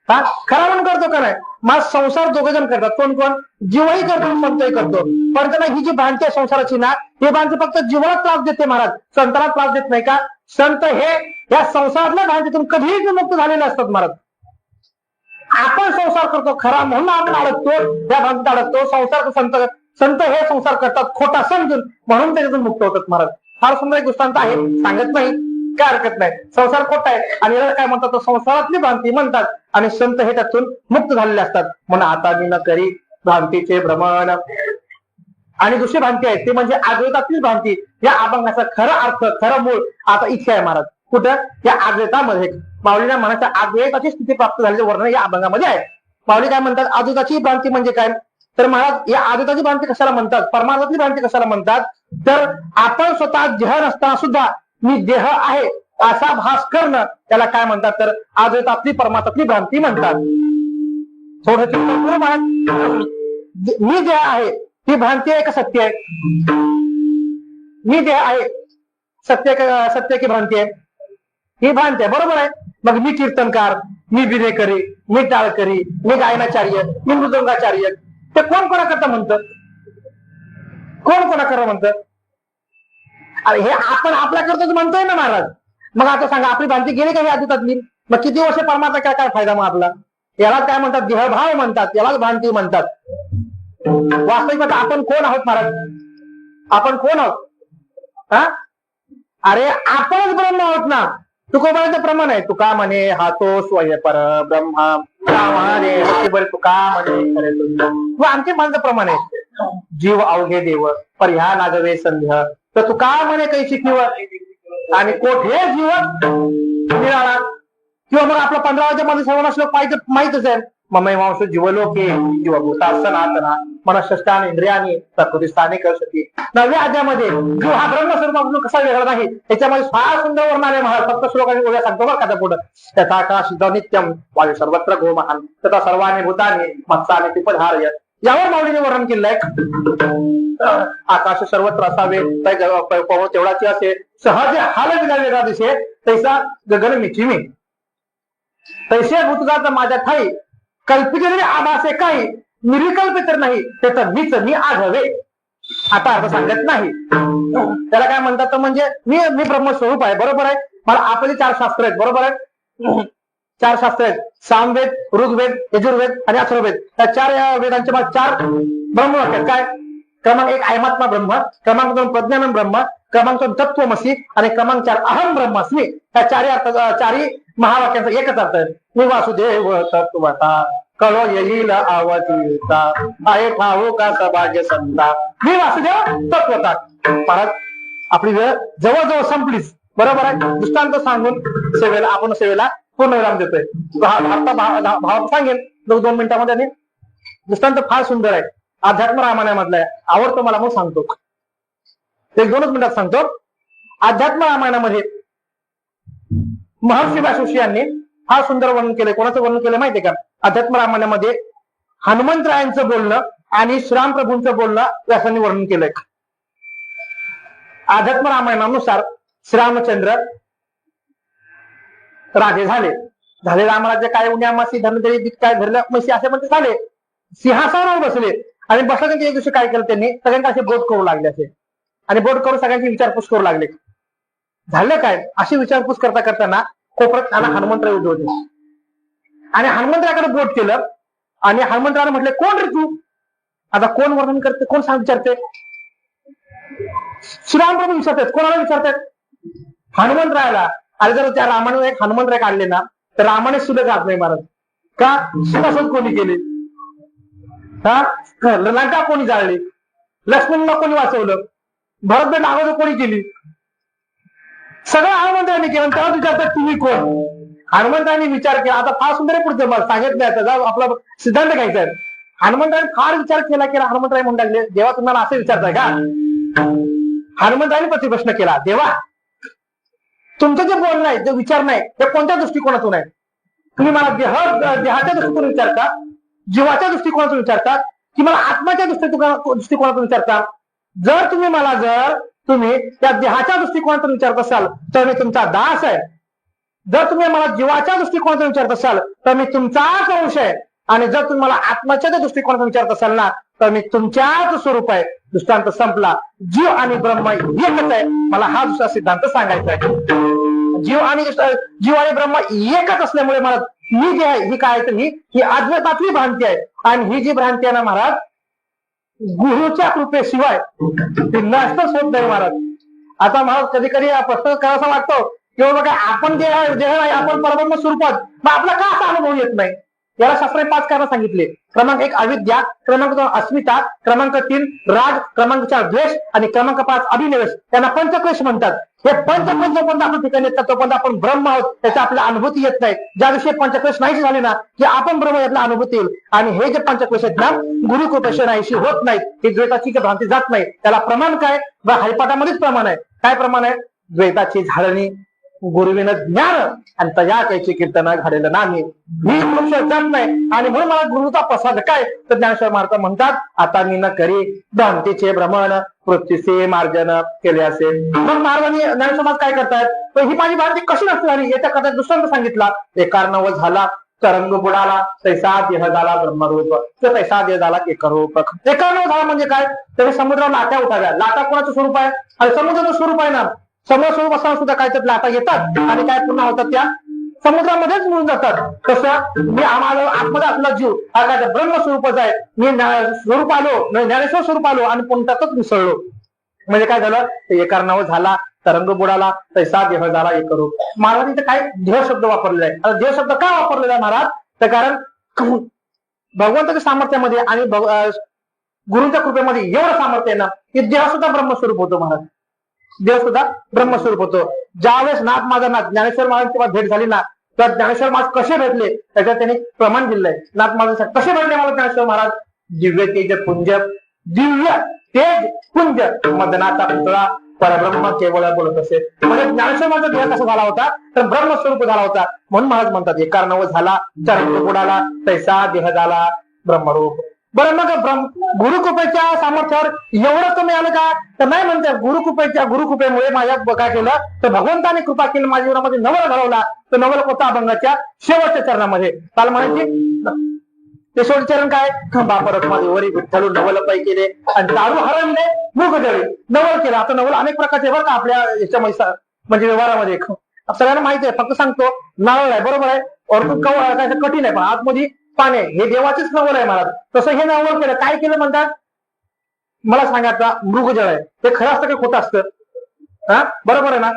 हा खरा म्हणून करतो का नाही. मग संसार 2 जण करतात, कोण जीवही करतो, संतही करतो. पण त्यांना ही जी भ्रांती आहे संसाराची ना, ही भ्रांती फक्त जीवाला त्रास देते महाराज, संताला त्रास देत नाही. का, संत हे या संसारातल्या भ्रांतीतून कधीही मुक्त झालेले असतात महाराज. आपण संसार करतो खरा म्हणून आपण अडकतो, त्या भ्रांतीत अडकतो. संसार संत हे संसार करतात खोटा समजून, म्हणून त्याच्यातून मुक्त होतात महाराज. फार सुंदर एक दृष्टांत आहे, सांगत नाही काय हरकत नाही. संसार खोटा आहे आणि याला काय म्हणतात, संसारातली भ्रांती म्हणतात. आणि संत हे त्यातून मुक्त झालेले असतात. म्हणून आता मी न करी भ्रांतीचे भ्रमण. आणि दुसरी भ्रांती आहे ते म्हणजे अद्वैतातील भ्रांती. या अभंगाचा खरा अर्थ, खरं मूळ आता इथे आहे महाराज. कुठं, या अद्वैतामध्ये. माऊलीला म्हणायचं अद्वैताची स्थिती प्राप्त झाल्याचे वर्णन या अभंगामध्ये आहे. माऊली काय म्हणतात, अद्वैताची भ्रांती म्हणजे काय, तर महाराज या अद्वैताची भ्रांती कशाला म्हणतात, परमार्थातली भ्रांती कशाला म्हणतात, तर आपण स्वतः देह नसताना सुद्धा मी देह आहे असा भास करणं त्याला काय म्हणतात तर अद्वैतातली परमात्मातली भ्रांती म्हणतात. थोडं मी जे आहे ती भ्रांती आहे का सत्य आहे? मी जे आहे सत्य की भ्रांती आहे? ही भ्रांती आहे, बरोबर आहे. मग मी कीर्तनकार, मी विनेकरी, मी टाळकरी, मी गायनाचार्य, मी मृदंगाचार्य, ते कोण कोणाकरता म्हणतं? कोण कोणाकरता म्हणतं? अरे हे आपण आपल्याकरताच म्हणतोय ना महाराज. मग आता सांगा आपली भ्रांती गेली का हे अद्वैतातली? मग किती वर्ष परमात्मा काय फायदा मग आपला? याला काय म्हणतात? देहभाव म्हणतात, यालाच भ्रांती म्हणतात. वास्तविक आपण कोण आहोत महाराज? आपण कोण आहोत? हा, अरे आपणच ब्रह्म आहोत ना. तुकोबाचं प्रमाण आहे, तुका म्हणे हातो स्वय पर ब्रह्मा, तुका म्हणे आमचे माझं प्रमाण आहे, जीव अवघे देव पर ह्या नागवे संध्या, तर तुका म्हणे काही शिकव आणि कोठे जीव मिळाला. किंवा मग आपला 15 मध्ये सर्वांना श्लोक माहितच आहे. मम मांस जीवलोके जीवभूता सनातना मनःष्ठान इंद्रियानी प्रकृती स्थाने करशती. 9व्या अध्यायामध्ये जीव हा ब्रह्मस्वरूपापासून कसा वेगळा नाही त्याच्यामध्ये फार सुंदर वर्णन आहे महाराज. फक्त श्लोकाने उद्या सांगतो बरं का पुढं. त्याचा आकाश नित्यम वायू सर्वत्र गो महान तथा सर्वांनी भूतानी मत्साने पिपधार्य. यावर माऊलीने वर्णन केलं आहे. आकाश सर्वत्र असावे, तेवढाची असे सहज हाल वेगळा दिसे तैसा गगन मिचिमी, तैसे भूतजात माझ्या ठाई कल्पित आभासे काही निर्विकल्प तर नाही त्याचं मीच मी आढळवे. आता अर्थ सांगत नाही. त्याला काय म्हणतात तर म्हणजे मी ब्रह्मस्वरूप आहे, बरोबर आहे. मला आपले 4 शास्त्र आहेत, बरोबर आहे. 4 शास्त्र आहेत, सामवेद, ऋग्वेद, यजुर्वेद आणि अथर्ववेद. त्या 4 वेदांच्या मग 4 ब्रह्मवाक्य आहेत. काय? क्रमांक 1 आयमात्मा ब्रह्म, क्रमांक 2 प्रज्ञानम ब्रह्म, क्रमांक 3 तत्वमसी आणि क्रमांक 4 अहम ब्रह्मास्मी. त्या 4 महावाक्यांचा एकच अर्थ आहे. मी वासुदेव तत्वता कळो येईल आवतीता आहे ठाऊ का सभाग्य संता. मी वासुदेव तत्वता. परत आपली वेळ जवळजवळ संपलीच, बरोबर आहे. दृष्टांत सांगून आपण सेवेला पूर्णविराम देतोय. भाव सांगेल 2 मिनिटांमध्ये. आणि दृष्टांत फार सुंदर आहे, अध्यात्म रामायणामधला आहे, आवडतो मला, मग सांगतो. 1-2 मिनिटात सांगतो. अध्यात्म रामायणामध्ये महर्षी व्यासऋषी यांनी फार सुंदर वर्णन केलंय. कोणाचं वर्णन केलं माहितीये का? अध्यात्म रामायणामध्ये हनुमंतरायांचं बोलणं आणि श्रीरामप्रभूंचं बोलणं व्यासांनी वर्णन केलंय. अध्यात्म रामायणानुसार श्रीरामचंद्र राजे झाले रामराज्य काय उन्यामासी धर्मदेवी काय धरलं म्हशी असे म्हणते झाले. सिंहासनावर बसले आणि बसला त्यांच्या एक दिवशी काय केलं त्यांनी सगळ्यांना असे बोट करू लागले असे आणि बोट करून सगळ्यांची विचारपूस करू लागले. झालं काय? अशी विचारपूस करताना कोपऱ्यात त्यांना हनुमंतराय उभे होते आणि हनुमंतरायाकडे बोट केलं आणि हनुमंतरायाने म्हटले कोण रे तू? आता कोण वर्णन करते, कोण विचारते? श्रीरामप्रभू विचारतात. कोणाला विचारतात? हनुमंतरायाला. आणि जर त्या रामाने एक हनुमंतराय काढले ना तर रामाने सुद्धा जात नाही महाराज. का? सुखासोध कोणी केले? हा, लंका कोणी जाळली? लक्ष्मणला कोणी वाचवलं? भरतभेट अगोदर कोणी केली? सगळं हनुमंतरायांनी केलं. तेव्हा विचारतात तुम्ही कोण? हनुमंतरायांनी विचार केला. आता फार सुंदर पुढचे मला सांगितलं आता आपला सिद्धांत घ्यायचा आहे. हनुमंतरायांनी फार विचार केला हनुमंतराय म्हणून लागले देवा तुम्हाला असं विचारताय का? हनुमंतरायांनी प्रतिप्रश्न केला, देवा तुमचं जे बोलणं आहे, जे विचार नाही ते कोणत्या दृष्टिकोनातून आहे? तुम्ही मला देहाच्या दृष्टिकोनातून विचारता, जीवाच्या दृष्टिकोनातून विचारता की मला आत्माच्या दृष्टिकोनातून विचारता? जर तुम्ही त्या देहाच्या दृष्टिकोनातून विचारत असाल तर मी तुमचा दास आहे. जर तुम्ही मला जीवाच्या दृष्टिकोनातून विचारत असाल तर मी तुमचाच अंश आहे. आणि जर तुम्ही मला आत्माच्या दृष्टिकोनातून विचारत असाल ना तर मी तुमच्याच स्वरूप आहे. दृष्टांत संपला. जीव आणि ब्रह्म एकच आहे. मला हा दुसरा सिद्धांत सांगायचा आहे. जीव आणि ब्रह्म एकच असल्यामुळे मला मी जे आहे ही काय तर ही अद्वैतातली भ्रांती आहे. आणि ही जी भ्रांती आहे ना महाराज गुरुच्या कृपेशिवाय ती नष्टच होत नाही महाराज. आता महाराज कधी कधी प्रश्न करायचा वाटतो किंवा बघा आपण जे आहे आपण परब्रह्म स्वरूपात मग आपला का असा अनुभव येत नाही? याला शास्त्राने 5 कारण सांगितले. क्रमांक 1 अविद्या, क्रमांक 2 अस्मिता, क्रमांक 3 राग, क्रमांक 4 द्वेष आणि क्रमांक 5 अभिनिवेश. त्यांना पंचक्लेश म्हणतात. हे पंचक्लेश आपण ठिकाणी येतात तोपर्यंत आपण ब्रह्म आहोत त्याची आपल्याला अनुभूती येत नाही. ज्या दिवशी पंचक्लेश नाहीशी झाले ना की आपण ब्रह्म यातला अनुभूती येईल. आणि हे जे पंचक्लेश आहेत ना गुरु कृपेशी नाहीशी होत नाहीत. ही द्वैताची भ्रांती जात नाही. त्याला प्रमाण काय? हरिपाठामध्येच प्रमाण आहे. काय प्रमाण आहे? द्वैताची झाडणी, गुरुविन ज्ञान आणि तया त्याची कीर्तन घडलेलं नाही. मी मनुष्य जात नाही आणि म्हणून मला गुरुचा प्रसाद काय तर ज्ञानेश्वर महाराज म्हणतात आता मी न करी भ्रांतीचे भ्रमण पृथ्वीचे मार्जन केले असेल. मग महाराजांनी ज्ञानेश्वर महाराज काय करतायत तर ही माझी भ्रांती कशी नसते झाली याच्या करता दुसऱ्यांदा सांगितला. एकारनव झाला तरंग बुडाला तैसा देह झाला ब्रह्मरूप तर तैसा देह झाला एकरूप. एकारनव झाला म्हणजे काय तर समुद्रावर लाटा उठाव्या. लाटा कोणाचं स्वरूप आहे आणि समुद्राचं स्वरूप आहे ना. समुद्र स्वरूप असताना सुद्धा काय तर लाटा येतात आणि काय पूर्ण होतात त्या समुद्रामध्येच मिळून जातात. तसं मी आम्हाला आतमध्ये आपला जीव हा काय ब्रह्मस्वरूपच आहे. मी स्वरूप आलो ज्ञानेश्वर स्वरूप आलो आणि पुंतातच मिसळलो. म्हणजे काय झालं एकारनाव झाला तरंग बुडाला तैसा देह झाला एकरूप. महाराज इथे काय देह शब्द वापरलेला आहे. आता देह शब्द का वापरलेला आहे महाराज तर कारण भगवंताच्या सामर्थ्यामध्ये आणि गुरुच्या कृपेमध्ये एवढं सामर्थ्य आहे ना की देह सुद्धा ब्रह्मस्वरूप होतो. महाराज देव सुद्धा ब्रह्मस्वरूप होतो. ज्यावेळेस नाथ माझा नाथ ज्ञानेश्वर महाराज तेव्हा भेट झाली ना तर ज्ञानेश्वर महाराज कसे भेटले त्याच्यात त्यांनी प्रमाण दिलंय. नाथ माझा कसे भेटले मला ज्ञानेश्वर महाराज दिव्य तेज पुंज दिव्य तेज पुंज मदनाचा पुतळा परब्रह्म केवळ बोलत असेल. म्हणजे ज्ञानेश्वर माझा देह कसा झाला होता तर ब्रह्मस्वरूप झाला होता. म्हणून महाराज म्हणतात एकारनव झाला चरंग बुडाला तैसा देह झाला ब्रह्मरूप. बरं मग गुरुकृपेच्या सामर्थ्यावर एवढं कमी आलं का तर नाही म्हणतात. गुरुकृपेमुळे माझ्या काय केलं तर भगवंताने कृपा केली माझ्या जीवनामध्ये नवल घडवला. तर नवल कोता अभंगाच्या शेवटच्या चरणामध्ये काल म्हणायचे ते शेवटचे चरण काय बापरत माझे वरी विठ्ठल नवल पै केले आणि दारू हरवले मूग जळे नवल केलं. आता नवल अनेक प्रकारचे बरं का आपल्या याच्यामध्ये म्हणजे व्यवहारामध्ये सगळ्यांना माहिती आहे. फक्त सांगतो नारळ आहे बरोबर आहे और काय कठीण आहे पण आतमध्ये पाणी हे देवाचेच नवल आहे महाराज. तसं हे नवल केलं काय केलं म्हणतात मला सांगा आता मृगजळ आहे ते खरं असतं की खोटं असतं हा बरोबर आहे ना.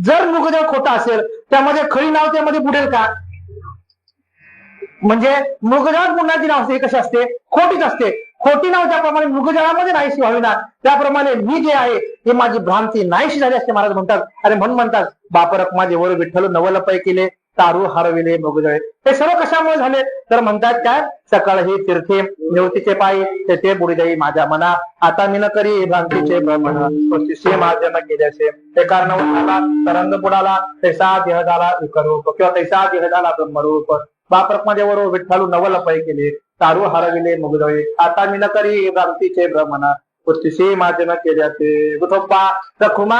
जर मृगजळ खोटं असेल त्यामध्ये खरी नाव त्यामध्ये बुडेल का म्हणजे मृगजळात बुडण्याची नाव असते कशी असते खोटीच असते. खोटी नाव ज्याप्रमाणे मृगजळामध्ये नाहीशी व्हावी ना त्याप्रमाणे मी जे आहे हे माझी भ्रांती नाहीशी झाली असते महाराज म्हणतात. अरे म्हणून म्हणतात बापरक माझे वर विठ्ठल नवल पै केले तारू हरविले मृगजळे. हे सर्व कशामुळे झाले तर म्हणतात काय सकाळ ही तीर्थे निवतीचे पायी ते बुडी जाई माझ्या मना आता मी न करी भ्रांतीचे भ्रमण पृथ्वीचे मार्जन केल्याचे. ते कारण झाला तरंग बुडाला तैसा देह झाला एकरूप किंवा तैसा देह झाला ब्रह्मरूप. बापरक माझे वर विठ्ठल नवल पै केले तारू हरविले मृगजळे आता मी न करी भ्रांतीचे भ्रमण पृथ्वीचे मार्जन केल्याचे. गुथोप्पा रखुमा